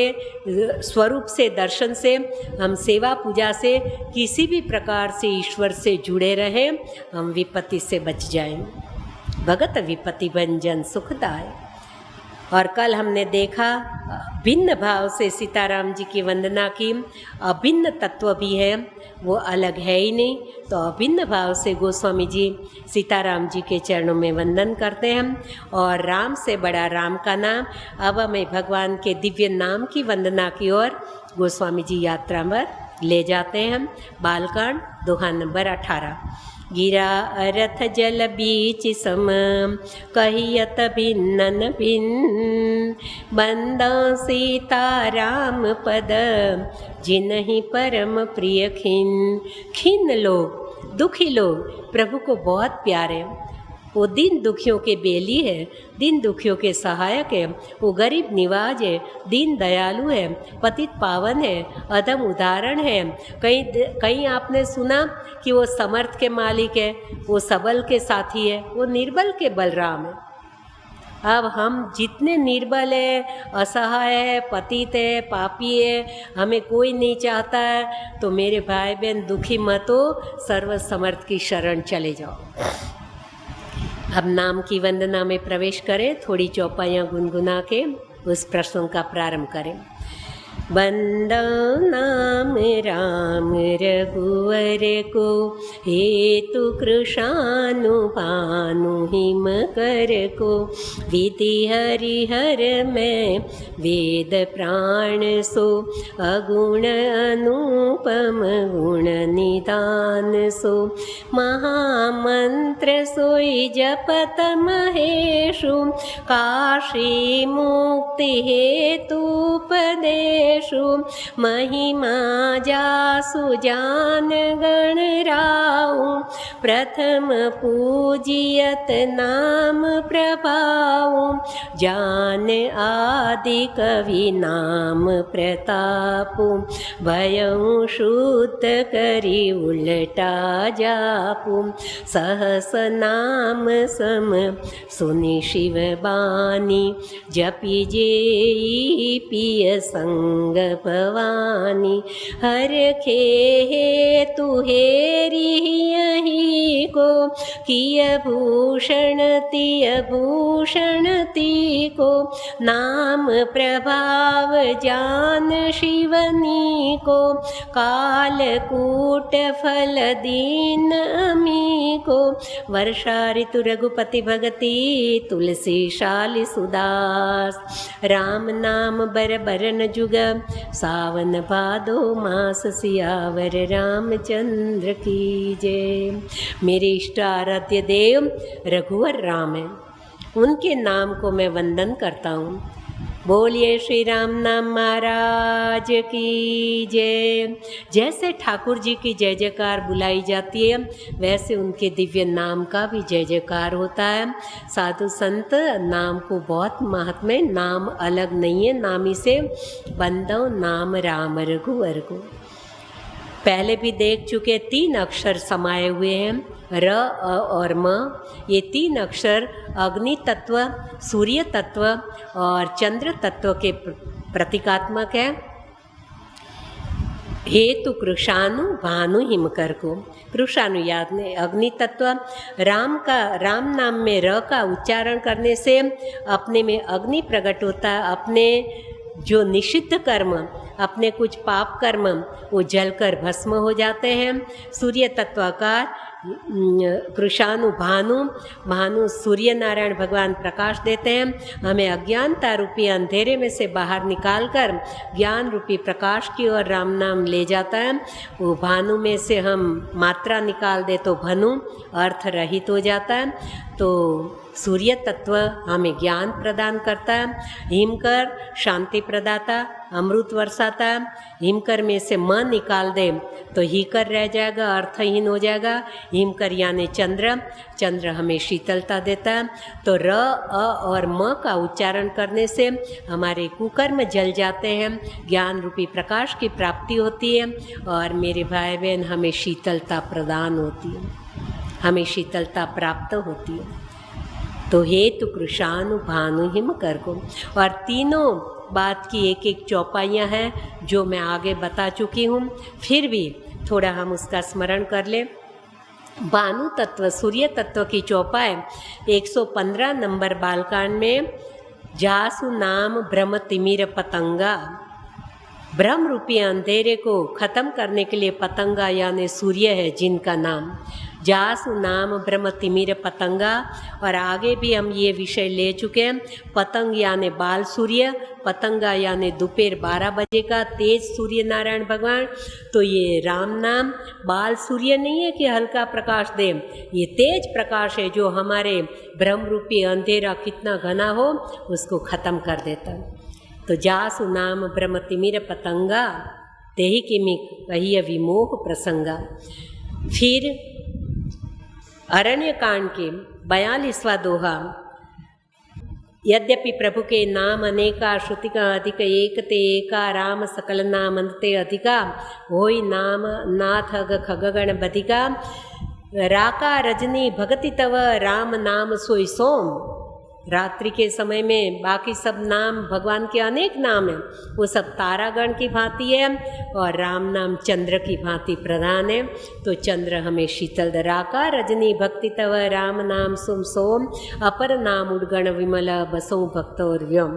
स्वरूप से, दर्शन से, हम सेवा पूजा से, किसी भी प्रकार से ईश्वर से जुड़े रहें, हम विपत्ति से बच जाएं। भगत विपत्ति भंजन सुखदाय। और कल हमने देखा भिन्न भाव से सीताराम जी की वंदना की। अभिन्न तत्व भी है, वो अलग है ही नहीं, तो अभिन्न भाव से गोस्वामी जी सीताराम जी के चरणों में वंदन करते हैं। और राम से बड़ा राम का नाम, अब हमें भगवान के दिव्य नाम की वंदना की ओर गोस्वामी जी यात्रा पर ले जाते हैं। बालकांड दोहा नंबर 18। गिरा अरथ जल बीच सम कहियत भिन्न भिन्न, बंदा सीता राम पद जिनहि परम प्रिय खिन। खिन लोग, दुखी लोग प्रभु को बहुत प्यारे हैं। वो दीन दुखियों के बेली है, दीन दुखियों के सहायक है, वो गरीब निवाज है, दीन दयालु है, पतित पावन है, अधम उदाहरण है। कहीं आपने सुना कि वो समर्थ के मालिक है, वो सबल के साथी है, वो निर्बल के बलराम है। अब हम जितने निर्बल है, असहाय है, पतित है, पापी है, हमें कोई नहीं चाहता है, तो मेरे भाई बहन दुखी मत हो, सर्व समर्थ की शरण चले जाओ। अब नाम की वंदना में प्रवेश करें, थोड़ी चौपाइयाँ गुनगुना के उस प्रश्नों का प्रारंभ करें। बंदा नाम राम रघुवर को, हेतु कृशानु भानु हिम कर को। विधि हरिहर में वेद प्राण सो, अगुण अनुपम गुण निदान सो। महामंत्र सोई जपत महेशु, काशी मुक्ति हेतु उपदेश। महिमा जासु जान गण राउ, प्रथम पूजियत नाम प्रभाउ। जान आदि कवि नाम प्रतापु, भयउ शुद्ध करी उलटा जापु। सहस नाम सम सुनि शिव बानी, जपि जेई पिय संग भवानी। हर खे हेतु हेरी यही को, किय भूषण तिय भूषण ती को। नाम प्रभाव जान शिवनी को, कालकूट फल दीन अमी को। वर्षा ऋतु रघुपति भगति, तुलसी शाली सुदास। राम नाम बर बरन जुग, सावन भादो मास सियावर रामचंद्र की जय। मेरे इष्ट आराध्य देव रघुवर राम हैं, उनके नाम को मैं वंदन करता हूँ। बोलिए श्री राम नाम महाराज की जय। जैसे ठाकुर जी की जय जयकार बुलाई जाती है, वैसे उनके दिव्य नाम का भी जय जयकार होता है। साधु संत नाम को बहुत महत्व है, नाम अलग नहीं है, नामी से बंदो नाम राम रघुवर को। पहले भी देख चुके 3 अक्षर समाये हुए हैं, र अ और म। ये 3 अक्षर अग्नि तत्व, सूर्य तत्व और चंद्र तत्व के प्रतीकात्मक है। हेतु कृशानु भानु हिमकर को। कृशानु याद में अग्नि तत्व। राम नाम में र का उच्चारण करने से अपने में अग्नि प्रकट होता है। अपने जो निषिद्ध कर्म, अपने कुछ पाप कर्म, वो जलकर भस्म हो जाते हैं। सूर्य तत्वाकार कृशानु भानु, भानु सूर्य नारायण भगवान प्रकाश देते हैं, हमें अज्ञानता रूपी अंधेरे में से बाहर निकालकर ज्ञान रूपी प्रकाश की ओर राम नाम ले जाता है। वो भानु में से हम मात्रा निकाल दे तो भनु अर्थ रहित हो जाता है। तो सूर्य तत्व हमें ज्ञान प्रदान करता है। हिमकर शांति प्रदाता, अमृत वर्षाता। हिमकर में से म निकाल दे तो हीकर रह जाएगा, अर्थहीन हो जाएगा। हिमकर यानी चंद्र, चंद्र हमें शीतलता देता है। तो र अ और म का उच्चारण करने से हमारे कुकर्म जल जाते हैं, ज्ञान रूपी प्रकाश की प्राप्ति होती है और मेरे भाई बहन हमें शीतलता प्रदान होती है, हमें शीतलता प्राप्त होती है। तो हेतु कृशानु भानु हिम कर को। और तीनों बात की एक एक चौपाइयाँ हैं जो मैं आगे बता चुकी हूँ, फिर भी थोड़ा हम उसका स्मरण कर लें। भानु तत्व सूर्य तत्व की चौपाई 115 नंबर बालकांड में जासु नाम ब्रह्म तिमिर पतंगा, ब्रह्म रूपी अंधेरे को खत्म करने के लिए पतंगा यानी सूर्य है जिनका नाम। जासु नाम ब्रह्म तिमिर पतंगा। और आगे भी हम ये विषय ले चुके हैं। पतंग यानी बाल सूर्य, पतंगा यानी दोपहर 12 बजे का तेज सूर्य नारायण भगवान। तो ये राम नाम बाल सूर्य नहीं है कि हल्का प्रकाश दे, ये तेज प्रकाश है जो हमारे ब्रह्म रूपी अंधेरा कितना घना हो उसको खत्म कर देता। तो जासु नाम ब्रह्म तिमिर पतंगा, तेहि किमि कहिय विमोह प्रसंगा। फिर अरण्य कांड के 42वां दोहा, यद्यपि प्रभु के नाम अनेका श्रुतिका अधिक एक ते एका, राम सकल नाम अंते अधिका, होई नाम नाथ अग खगगण बधिका, राका रजनी भगति तव, राम नाम सोई सोम। रात्रि के समय में बाकी सब नाम भगवान के अनेक नाम हैं, वो सब तारागण की भांति है और राम नाम चंद्र की भांति प्रधान है। तो चंद्र हमें शीतल राका रजनी भक्ति तव, राम नाम सोम सोम, अपर नाम उद्गण विमल, बसों भक्त और व्योम।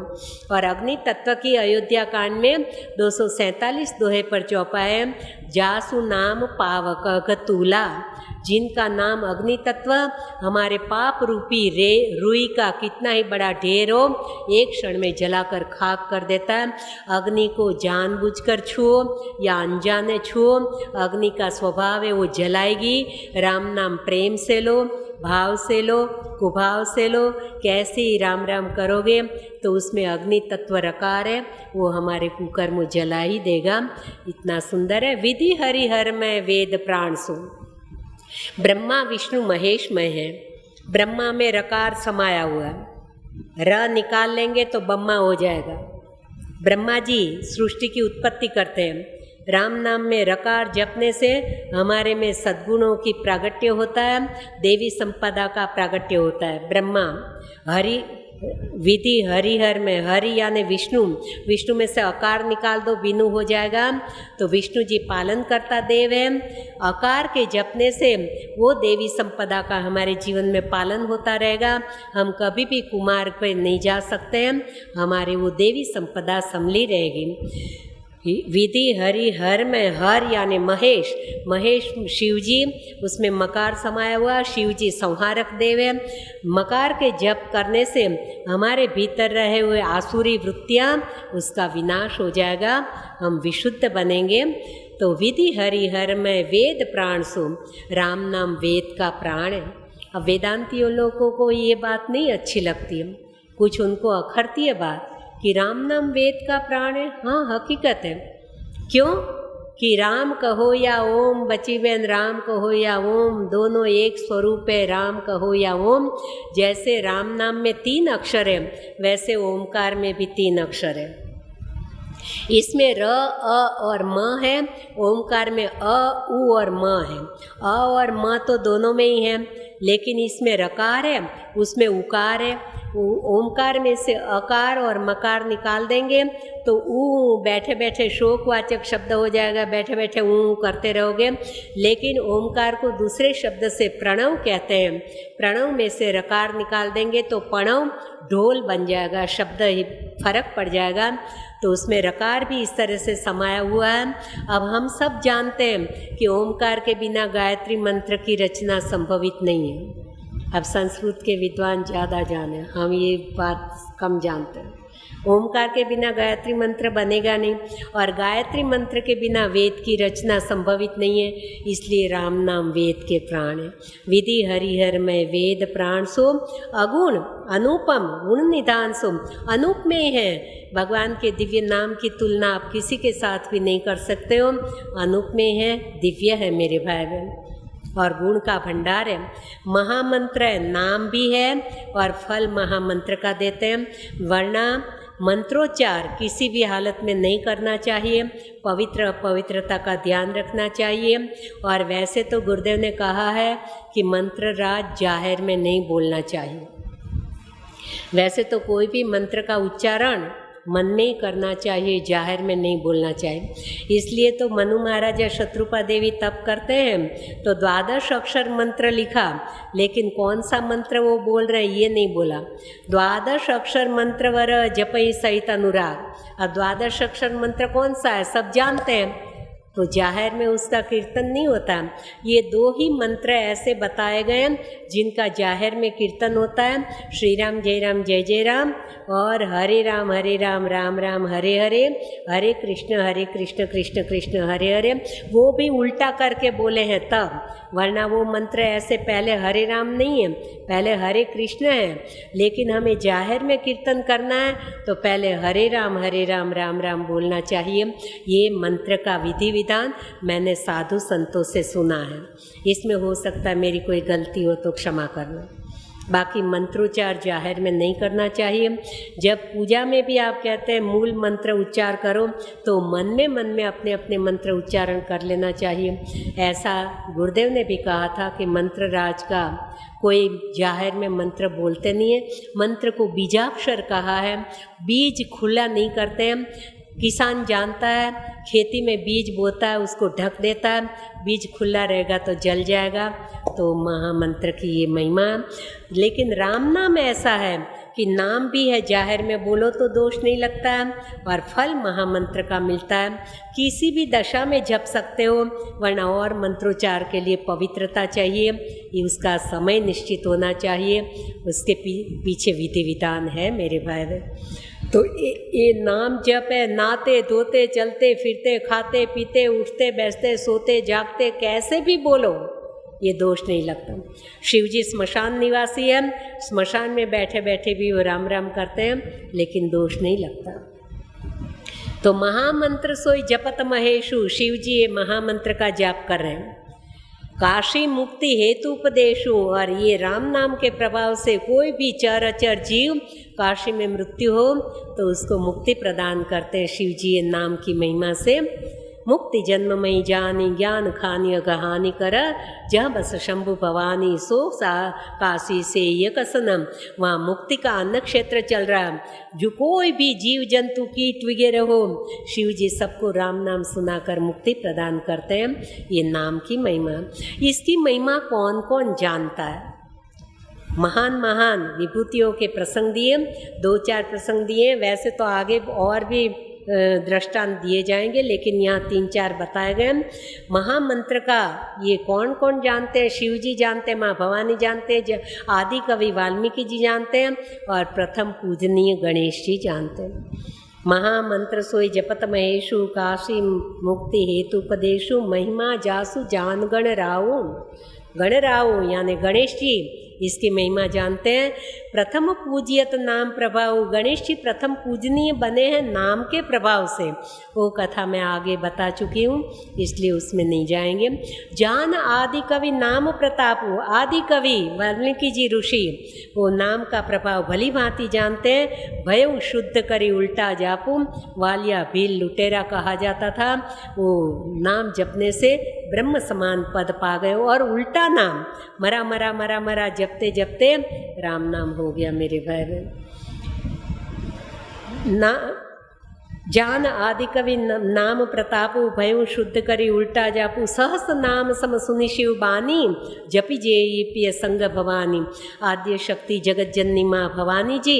और अग्नि तत्व की अयोध्या कांड में 247 दोहे पर चौपा है, जासु नाम पावक अगतूला, जिनका नाम अग्नि तत्व हमारे पाप रूपी रुई का कितना ही बड़ा ढेर हो एक क्षण में जलाकर खाक कर देता है। अग्नि को जानबूझकर छुओ या अनजाने छुओ, अग्नि का स्वभाव है वो जलाएगी। राम नाम प्रेम से लो, भाव से लो, कुभाव से लो, कैसे ही राम राम करोगे तो उसमें अग्नि तत्व रकार है, वो हमारे कुकर्म जला ही देगा। इतना सुंदर है। विधि हरिहर में वेद प्राण सो, ब्रह्मा विष्णु महेश में है। ब्रह्मा में रकार समाया हुआ है, र निकाल लेंगे तो ब्रह्मा हो जाएगा। ब्रह्मा जी सृष्टि की उत्पत्ति करते हैं। राम नाम में रकार जपने से हमारे में सद्गुणों की प्रागट्य होता है, देवी संपदा का प्रागट्य होता है। ब्रह्मा हरि विधि हरिहर में, हरि यानी विष्णु, विष्णु में से अकार निकाल दो विष्णु हो जाएगा। तो विष्णु जी पालन करता देव है। अकार के जपने से वो देवी संपदा का हमारे जीवन में पालन होता रहेगा। हम कभी भी कुमार पे नहीं जा सकते हैं, हमारे वो देवी संपदा संभली रहेगी। विधि हरिहर में, हर यानी महेश, महेश शिव जी, उसमें मकार समाया हुआ, शिव जी संहारक देव है। मकार के जप करने से हमारे भीतर रहे हुए आसुरी वृत्तियाँ उसका विनाश हो जाएगा, हम विशुद्ध बनेंगे। तो विधि हरिहर में वेद प्राण सो, राम नाम वेद का प्राण है। अब वेदांतियों लोगों को ये बात नहीं अच्छी लगती है, कुछ उनको अखरती है बात कि राम नाम वेद का प्राण है। हाँ हकीकत है। क्यों कि राम कहो या ओम, बची बहन राम कहो या ओम, दोनों एक स्वरूप है। राम कहो या ओम, जैसे राम नाम में 3 अक्षर है वैसे ओमकार में भी 3 अक्षर है। इसमें र अ और म है, ओमकार में अ उ और म है। अ और म तो दोनों में ही है, लेकिन इसमें रकार है उसमें उकार है। ओमकार में से अकार और मकार निकाल देंगे तो ऊ बैठे बैठे शोकवाचक शब्द हो जाएगा, बैठे बैठे ऊ करते रहोगे। लेकिन ओमकार को दूसरे शब्द से प्रणव कहते हैं, प्रणव में से रकार निकाल देंगे तो प्रणव ढोल बन जाएगा, शब्द ही फर्क पड़ जाएगा। तो उसमें रकार भी इस तरह से समाया हुआ है। अब हम सब जानते हैं कि ओमकार के बिना गायत्री मंत्र की रचना संभवित नहीं है। अब संस्कृत के विद्वान ज़्यादा जाने, हम ये बात कम जानते हैं। ओमकार के बिना गायत्री मंत्र बनेगा नहीं, और गायत्री मंत्र के बिना वेद की रचना संभवित नहीं है। इसलिए राम नाम वेद के प्राण है। विधि हरिहर में वेद प्राण सो, अगुण अनुपम गुण निधान सो, अनूप में है। भगवान के दिव्य नाम की तुलना आप किसी के साथ भी नहीं कर सकते हो। अनूप में है, दिव्य है मेरे भाई बहन, और गुण का भंडार है। महामंत्र है, नाम भी है और फल महामंत्र का देते हैं। वरना मंत्रोच्चार किसी भी हालत में नहीं करना चाहिए, पवित्र अपवित्रता का ध्यान रखना चाहिए। और वैसे तो गुरुदेव ने कहा है कि मंत्र राज जाहिर में नहीं बोलना चाहिए। वैसे तो कोई भी मंत्र का उच्चारण मन में ही करना चाहिए, जाहिर में नहीं बोलना चाहिए। इसलिए तो मनु महाराज या शत्रुपा देवी तप करते हैं तो 12 अक्षर मंत्र लिखा, लेकिन कौन सा मंत्र वो बोल रहे हैं ये नहीं बोला। 12 अक्षर मंत्र वर जपई सहित अनुराग। अब 12 अक्षर मंत्र कौन सा है सब जानते हैं, तो जाहिर में उसका कीर्तन नहीं होता। ये 2 ही मंत्र ऐसे बताए गए हैं जिनका जाहिर में कीर्तन होता है, श्री राम जय जय राम और हरे राम राम राम हरे हरे, हरे कृष्ण कृष्ण कृष्ण हरे हरे। वो भी उल्टा करके बोले हैं तब, वरना वो मंत्र ऐसे पहले हरे राम नहीं है, पहले हरे कृष्ण है। लेकिन हमें जाहिर में कीर्तन करना है तो पहले हरे राम राम राम बोलना चाहिए। ये मंत्र का विधि विधान मैंने साधु संतों से सुना है। इसमें हो सकता है मेरी कोई गलती हो तो क्षमा करना। बाकी मंत्रोच्चार जाहिर में नहीं करना चाहिए। जब पूजा में भी आप कहते हैं मूल मंत्र उच्चार करो तो मन में अपने अपने मंत्र उच्चारण कर लेना चाहिए। ऐसा गुरुदेव ने भी कहा था कि मंत्र राज का कोई जाहिर में मंत्र बोलते नहीं है। मंत्र को बीजाक्षर कहा है, बीज खुला नहीं करते हैं। किसान जानता है खेती में बीज बोता है उसको ढक देता है, बीज खुला रहेगा तो जल जाएगा, तो महामंत्र की ये महिमा। लेकिन राम नाम ऐसा है कि नाम भी है, जाहिर में बोलो तो दोष नहीं लगता है और फल महामंत्र का मिलता है। किसी भी दशा में जप सकते हो, वरना और मंत्रोच्चार के लिए पवित्रता चाहिए, ये उसका समय निश्चित होना चाहिए, उसके पीछे विधि विधान है मेरे भाई। तो ये नाम जप है, नहाते धोते चलते फिरते खाते पीते उठते बैठते सोते जागते कैसे भी बोलो ये दोष नहीं लगता। शिव जी स्मशान निवासी है, स्मशान में बैठे बैठे भी वो राम राम करते हैं, लेकिन दोष नहीं लगता। तो महामंत्र सोई जपत महेशु, शिव जी ये महामंत्र का जाप कर रहे हैं। काशी मुक्ति हेतु उपदेशु, और ये राम नाम के प्रभाव से कोई भी चर अचर जीव काशी में मृत्यु हो तो उसको मुक्ति प्रदान करते हैं शिव जी ये नाम की महिमा से। मुक्ति जन्ममयी जानी ज्ञान खानी अगहानी कर, जहाँ बस शंभु भवानी सो सा काशी से ये कसनम। वहाँ मुक्ति का अन्न क्षेत्र चल रहा है। जो कोई भी जीव जंतु कीट वगैरह हो, शिव जी सबको राम नाम सुनाकर मुक्ति प्रदान करते हैं। ये नाम की महिमा, इसकी महिमा कौन कौन जानता है। महान महान विभूतियों के प्रसंग दिए, 2-4 प्रसंग दिए, वैसे तो आगे और भी दृष्टांत दिए जाएंगे, लेकिन यहाँ 3-4 बताए गए। महामंत्र का ये कौन कौन जानते हैं, शिव जी जानते हैं, माँ भवानी जानते हैं, आदि कवि वाल्मीकि जी जानते हैं और प्रथम पूजनीय गणेश जी जानते हैं। महामंत्र सोई जपत महेशु, काशी मुक्ति हेतु उपदेशु, महिमा जासु जान गण राव यानी गणेश जी इसकी महिमा जानते हैं। प्रथम पूजियत नाम प्रभाव, गणेश जी प्रथम पूजनीय बने हैं नाम के प्रभाव से। वो कथा मैं आगे बता चुकी हूँ, इसलिए उसमें नहीं जाएंगे। जान आदि कवि नाम प्रताप, आदि कवि वाल्मीकि जी ऋषि वो नाम का प्रभाव भली भांति जानते हैं। भय शुद्ध करी उल्टा जापू, वालिया भील लुटेरा कहा जाता था, वो नाम जपने से ब्रह्म समान पद पा गए। और उल्टा नाम मरा मरा मरा मरा जपते जपते राम नाम हो गया मेरे भाई बहन। ना जान आदि कवि नाम प्रतापु, भयु शुद्ध करी उल्टा जापू, सहस नाम सम सुनि शिव बानी, जपि जे पिय संग भवानी। आद्य शक्ति जगत जननी माँ भवानी जी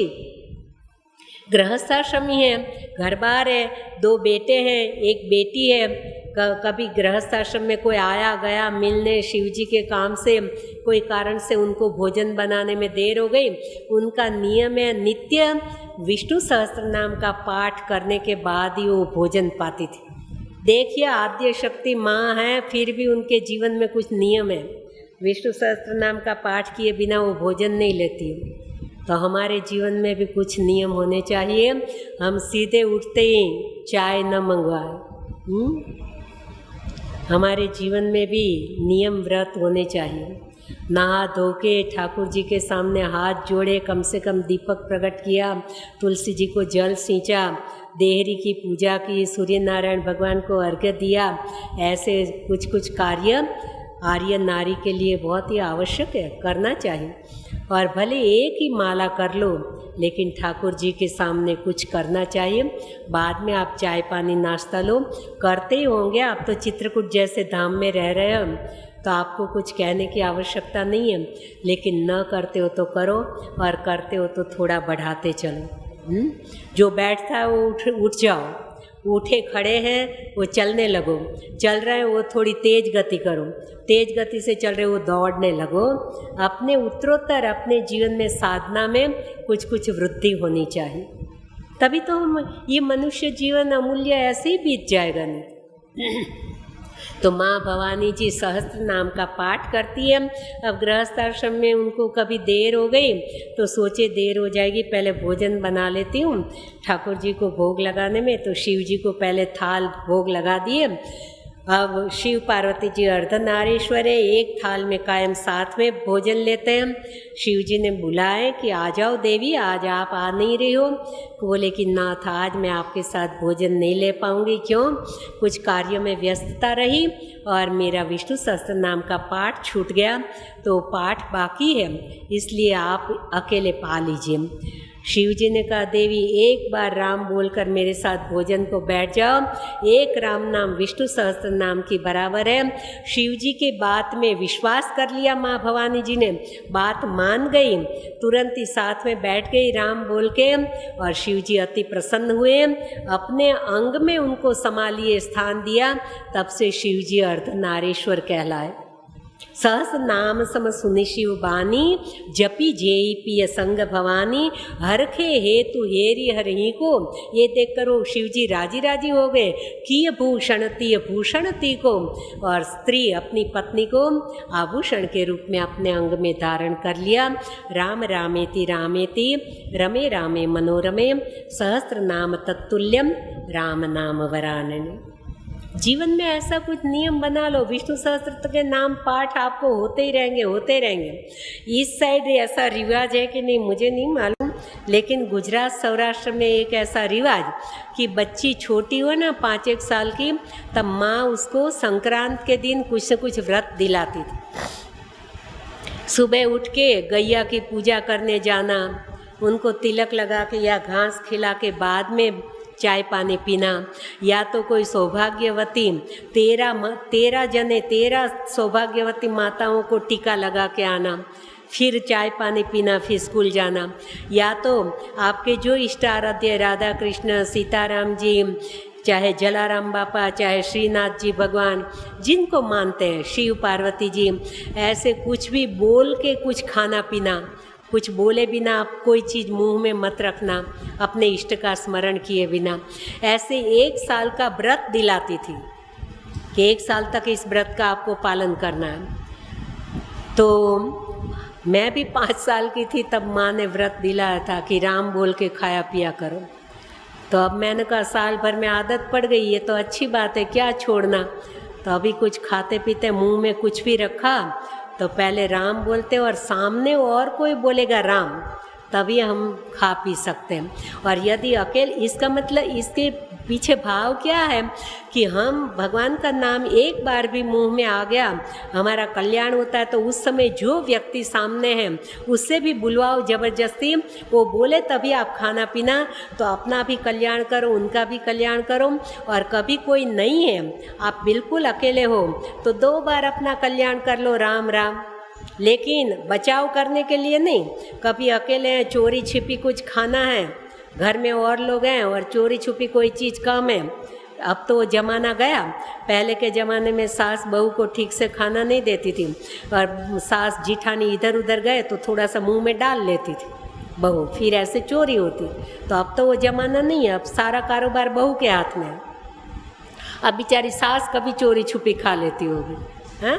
गृहस्थाश्रमी है, घर बार है, 2 बेटे हैं, 1 बेटी है। कभी गृहस्थाश्रम में कोई आया गया मिलने शिव जी के काम से, कोई कारण से उनको भोजन बनाने में देर हो गई, उनका नियम है नित्य विष्णु सहस्त्र नाम का पाठ करने के बाद ही वो भोजन पाती थी। देखिए आद्य शक्ति माँ है, फिर भी उनके जीवन में कुछ नियम है, विष्णु सहस्त्र नाम का पाठ किए बिना वो भोजन नहीं लेती। तो हमारे जीवन में भी कुछ नियम होने चाहिए। हम सीधे उठते ही चाय न मंगवाए, हमारे जीवन में भी नियम व्रत होने चाहिए। नहा धो के ठाकुर जी के सामने हाथ जोड़े, कम से कम दीपक प्रकट किया, तुलसी जी को जल सींचा, देहरी की पूजा की, सूर्य नारायण भगवान को अर्घ्य दिया। ऐसे कुछ कुछ कार्य आर्य नारी के लिए बहुत ही आवश्यक है, करना चाहिए। और भले एक ही माला कर लो, लेकिन ठाकुर जी के सामने कुछ करना चाहिए। बाद में आप चाय पानी नाश्ता लो, करते ही होंगे। आप तो चित्रकूट जैसे धाम में रह रहे हो, तो आपको कुछ कहने की आवश्यकता नहीं है, लेकिन न करते हो तो करो, और करते हो तो थोड़ा बढ़ाते चलो। जो बैठता है वो उठ जाओ, उठे खड़े हैं वो चलने लगो, चल रहे हैं वो थोड़ी तेज गति करो, तेज गति से चल रहे वो दौड़ने लगो। अपने उत्तरोत्तर अपने जीवन में साधना में कुछ कुछ वृद्धि होनी चाहिए, तभी तो ये मनुष्य जीवन अमूल्य ऐसे ही बीत जाएगा नहीं। तो माँ भवानी जी सहस्त्र नाम का पाठ करती है। अब गृहस्थ आश्रम में उनको कभी देर हो गई तो सोचे देर हो जाएगी, पहले भोजन बना लेती हूँ ठाकुर जी को भोग लगाने में। तो शिव जी को पहले थाल भोग लगा दिए। अब शिव पार्वती जी अर्धनारीश्वर है, एक थाल में कायम साथ में भोजन लेते हैं। शिव जी ने बुलाए कि आ जाओ देवी, आज आप आ नहीं रही हो। बोले कि नाथ आज मैं आपके साथ भोजन नहीं ले पाऊंगी। क्यों? कुछ कार्यों में व्यस्तता रही और मेरा विष्णु सहस्त्र नाम का पाठ छूट गया, तो पाठ बाकी है, इसलिए आप अकेले पा लीजिए। शिव जी ने कहा देवी एक बार राम बोलकर मेरे साथ भोजन को बैठ जाओ, एक राम नाम विष्णु सहस्त्र नाम की बराबर है। शिव जी के बात में विश्वास कर लिया माँ भवानी जी ने, बात मान गई, तुरंत ही साथ में बैठ गई राम बोल के। और शिव जी अति प्रसन्न हुए, अपने अंग में उनको समालिए स्थान दिया। तब से शिव जी अर्धनारीश्वर कहलाए। सहस नाम सम सुनि शिव बानी, जपी जेई पिय संग भवानी, हरखे हेतु हेरी हरही को। ये देख कर वो शिव जी राजी राजी हो गए, किय भूषण तीय भूषण ती को। और स्त्री अपनी पत्नी को आभूषण के रूप में अपने अंग में धारण कर लिया। राम रामेति रामेति रमे रामे मनोरमे, सहस्त्र नाम तत्तुल्यम राम नाम वरानने। जीवन में ऐसा कुछ नियम बना लो, विष्णु सहस्त्र के नाम पाठ आपको होते ही रहेंगे, होते रहेंगे। इस साइड ऐसा रिवाज है कि नहीं मुझे नहीं मालूम, लेकिन गुजरात सौराष्ट्र में एक ऐसा रिवाज कि बच्ची छोटी हो ना 5-1 साल की, तब माँ उसको संक्रांत के दिन कुछ न कुछ व्रत दिलाती थी। सुबह उठ के गैया की पूजा करने जाना, उनको तिलक लगा के या घास खिला के बाद में चाय पानी पीना, या तो कोई सौभाग्यवती 13 सौभाग्यवती माताओं को टीका लगा के आना, फिर चाय पानी पीना, फिर स्कूल जाना। या तो आपके जो इष्ट आराध्य राधा कृष्ण सीताराम जी, चाहे जलाराम बापा, चाहे श्रीनाथ जी भगवान, जिनको मानते हैं, शिव पार्वती जी, ऐसे कुछ भी बोल के कुछ खाना पीना, कुछ बोले बिना आप कोई चीज़ मुंह में मत रखना, अपने इष्ट का स्मरण किए बिना। ऐसे 1 साल का व्रत दिलाती थी कि 1 साल तक इस व्रत का आपको पालन करना है। तो मैं भी 5 साल की थी तब माँ ने व्रत दिलाया था कि राम बोल के खाया पिया करो। तो अब मैंने कहा साल भर में आदत पड़ गई, ये तो अच्छी बात है, क्या छोड़ना। तो अभी कुछ खाते पीते मुंह में कुछ भी रखा तो पहले राम बोलते और सामने और कोई बोलेगा राम, तभी हम खा पी सकते हैं। और यदि अकेले, इसका मतलब इसके पीछे भाव क्या है कि हम भगवान का नाम एक बार भी मुंह में आ गया, हमारा कल्याण होता है। तो उस समय जो व्यक्ति सामने है उससे भी बुलवाओ ज़बरदस्ती, वो बोले तभी आप खाना पीना, तो अपना भी कल्याण करो, उनका भी कल्याण करो। और कभी कोई नहीं है, आप बिल्कुल अकेले हो, तो 2 बार अपना कल्याण कर लो, राम राम, लेकिन बचाव करने के लिए नहीं। कभी अकेले हैं, चोरी छिपी कुछ खाना है, घर में और लोग हैं और चोरी छुपी कोई चीज़ कम है। अब तो वो ज़माना गया, पहले के ज़माने में सास बहू को ठीक से खाना नहीं देती थी, और सास जिठानी इधर उधर गए तो थोड़ा सा मुंह में डाल लेती थी बहू, फिर ऐसे चोरी होती। तो अब तो वो ज़माना नहीं है, अब सारा कारोबार बहू के हाथ में है। अब बेचारी सास कभी चोरी छुपी खा लेती होगी, हाँ।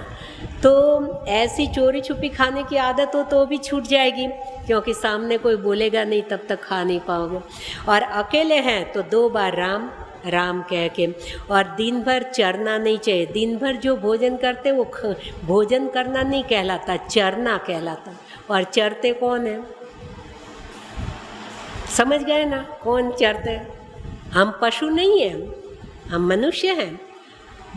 तो ऐसी चोरी छुपी खाने की आदत हो तो भी छूट जाएगी, क्योंकि सामने कोई बोलेगा नहीं, तब तक खा नहीं पाओगे। और अकेले हैं तो 2 बार राम राम कह के, और दिन भर चरना नहीं चाहिए। दिन भर जो भोजन करते वो भोजन करना नहीं कहलाता, चरना कहलाता। और चरते कौन है, समझ गए ना, कौन चरते? हम पशु नहीं हैं, हम मनुष्य हैं।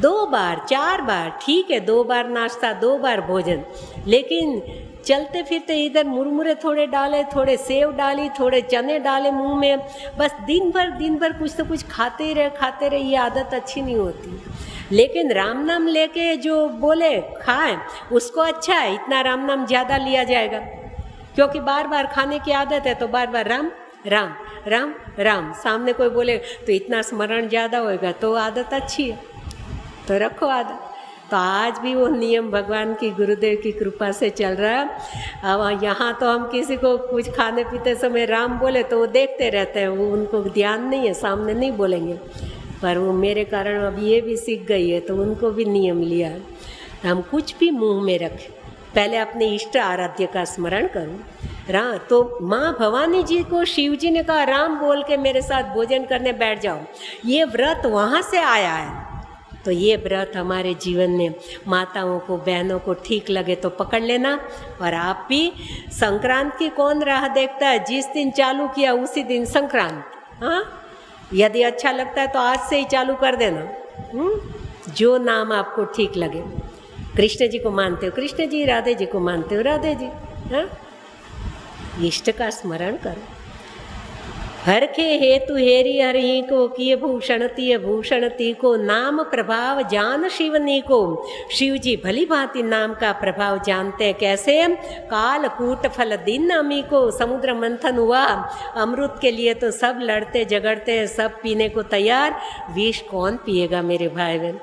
2 बार 4 बार ठीक है, 2 बार नाश्ता 2 बार भोजन, लेकिन चलते फिरते इधर मुरमुरे थोड़े डाले, थोड़े सेव डाली, थोड़े चने डाले मुंह में, बस दिन भर कुछ तो कुछ खाते रहे। ये आदत अच्छी नहीं होती। लेकिन राम नाम लेके जो बोले खाएं उसको अच्छा है, इतना राम नाम ज़्यादा लिया जाएगा, क्योंकि बार बार खाने की आदत है तो बार बार राम राम राम राम। सामने कोई बोले तो इतना स्मरण ज़्यादा होएगा, तो आदत अच्छी है, तो रखो आदत। तो आज भी वो नियम भगवान की, गुरुदेव की कृपा से चल रहा है। अब यहाँ तो हम किसी को कुछ खाने पीते समय राम बोले तो वो देखते रहते हैं, वो उनको ध्यान नहीं है, सामने नहीं बोलेंगे। पर वो मेरे कारण अब ये भी सीख गई है, तो उनको भी नियम लिया है। हम कुछ भी मुंह में रखें, पहले अपने इष्ट आराध्य का स्मरण करो। राम तो माँ भवानी जी को शिव जी ने कहा राम बोल के मेरे साथ भोजन करने बैठ जाओ। ये व्रत वहाँ से आया है। तो ये व्रत हमारे जीवन में माताओं को, बहनों को ठीक लगे तो पकड़ लेना। और आप भी, संक्रांत की कौन राह देखता है, जिस दिन चालू किया उसी दिन संक्रांत। हाँ, यदि अच्छा लगता है तो आज से ही चालू कर देना। जो नाम आपको ठीक लगे। कृष्ण जी को मानते हो कृष्ण जी, राधे जी को मानते हो राधे जी। हाँ, इष्ट का स्मरण करो। हर के हेतु हेरी हरि को, किए भूषण ती को, नाम प्रभाव जान शिवनी को। शिव जी भली भांति नाम का प्रभाव जानते हैं। कैसे? काल कूट फल दिन अमी को, समुद्र मंथन हुआ, अमृत के लिए तो सब लड़ते झगड़ते हैं, सब पीने को तैयार, विष कौन पिएगा मेरे भाई बहन।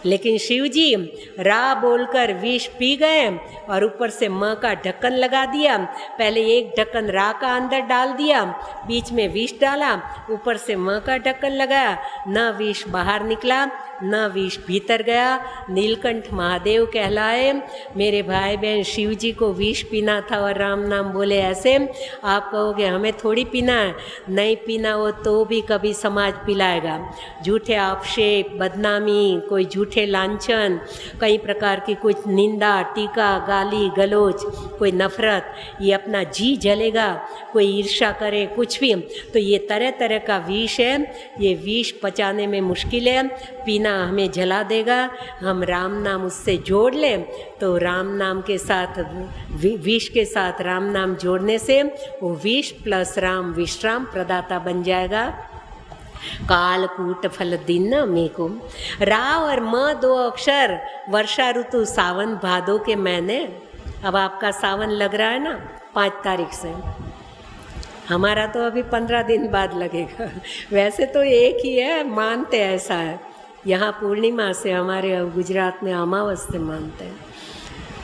लेकिन शिव जी रा बोलकर विष पी गए और ऊपर से माँ का ढक्कन लगा दिया। पहले एक ढक्कन रा का अंदर डाल दिया, बीच में विष डाला, ऊपर से माँ का ढक्कन लगाया। न विष बाहर निकला, न विष भीतर गया। नीलकंठ महादेव कहलाए। मेरे भाई बहन, शिव जी को विष पीना था और राम नाम बोले ऐसे। आप कहोगे हमें थोड़ी पीना है, नहीं पीना हो तो भी कभी समाज पिलाएगा। झूठे आक्षेप, बदनामी, कोई झूठे लांछन, कई प्रकार की कुछ निंदा, टीका, गाली गलोच, कोई नफरत, ये अपना जी जलेगा। कोई ईर्ष्या करे, कुछ भी, तो ये तरह तरह का विष है। ये विष पचाने में मुश्किल है, पीना हमें जला देगा। हम राम नाम उससे जोड़ लें तो राम नाम के साथ, विष के साथ राम नाम जोड़ने से वो विष प्लस राम विश्राम प्रदाता बन जाएगा। काल कूट फल दिन मेको। रा और म दो अक्षर, वर्षा ऋतु सावन भादो के महीने। अब आपका सावन लग रहा है ना 5 तारीख से, हमारा तो अभी 15 दिन बाद लगेगा। वैसे तो एक ही है, मानते ऐसा है। यहाँ पूर्णिमा से, हमारे गुजरात में अमावस से मानते हैं।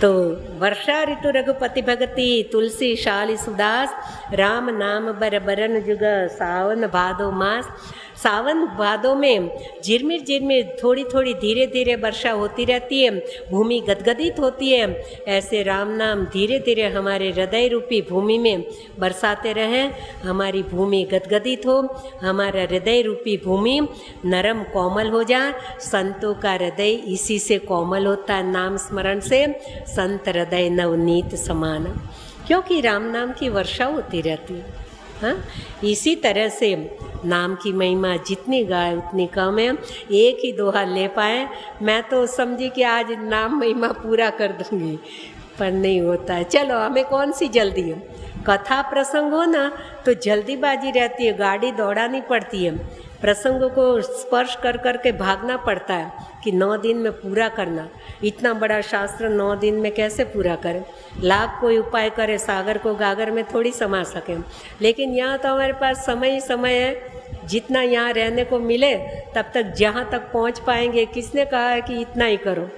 तो वर्षा ऋतु रघुपति भगति, तुलसी शाली सुदास, राम नाम बर बरन जुग, सावन भादो मास। सावन भादो में झिरमिर झिरमिर थोड़ी थोड़ी धीरे धीरे वर्षा होती रहती है, भूमि गदगदित होती है। ऐसे राम नाम धीरे धीरे हमारे हृदय रूपी भूमि में बरसाते रहें, हमारी भूमि गदगदित हो, हमारा हृदय रूपी भूमि नरम कोमल हो जाए। संतों का हृदय इसी से कोमल होता है, नाम स्मरण से। संत हृदय नवनीत समान, क्योंकि राम नाम की वर्षा होती रहती है। हाँ, इसी तरह से नाम की महिमा जितनी गाय उतनी कम है। एक ही दोहा ले पाए, मैं तो समझी कि आज नाम महिमा पूरा कर दूंगी, पर नहीं होता है। चलो, हमें कौन सी जल्दी है। कथा प्रसंग हो ना तो जल्दीबाजी रहती है, गाड़ी दौड़ानी पड़ती है। प्रसंग को स्पर्श कर कर के भागना पड़ता है कि 9 दिन में पूरा करना। इतना बड़ा शास्त्र 9 दिन में कैसे पूरा करें। लाख कोई उपाय करे, सागर को गागर में थोड़ी समा सके। लेकिन यहाँ तो हमारे पास समय ही समय है। जितना यहाँ रहने को मिले तब तक जहाँ तक पहुँच पाएंगे। किसने कहा है कि इतना ही करो?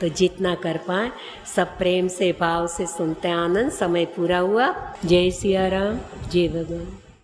तो जितना कर पाए सब प्रेम से, भाव से सुनते आनंद। समय पूरा हुआ। जय सिया राम, जय भगवान।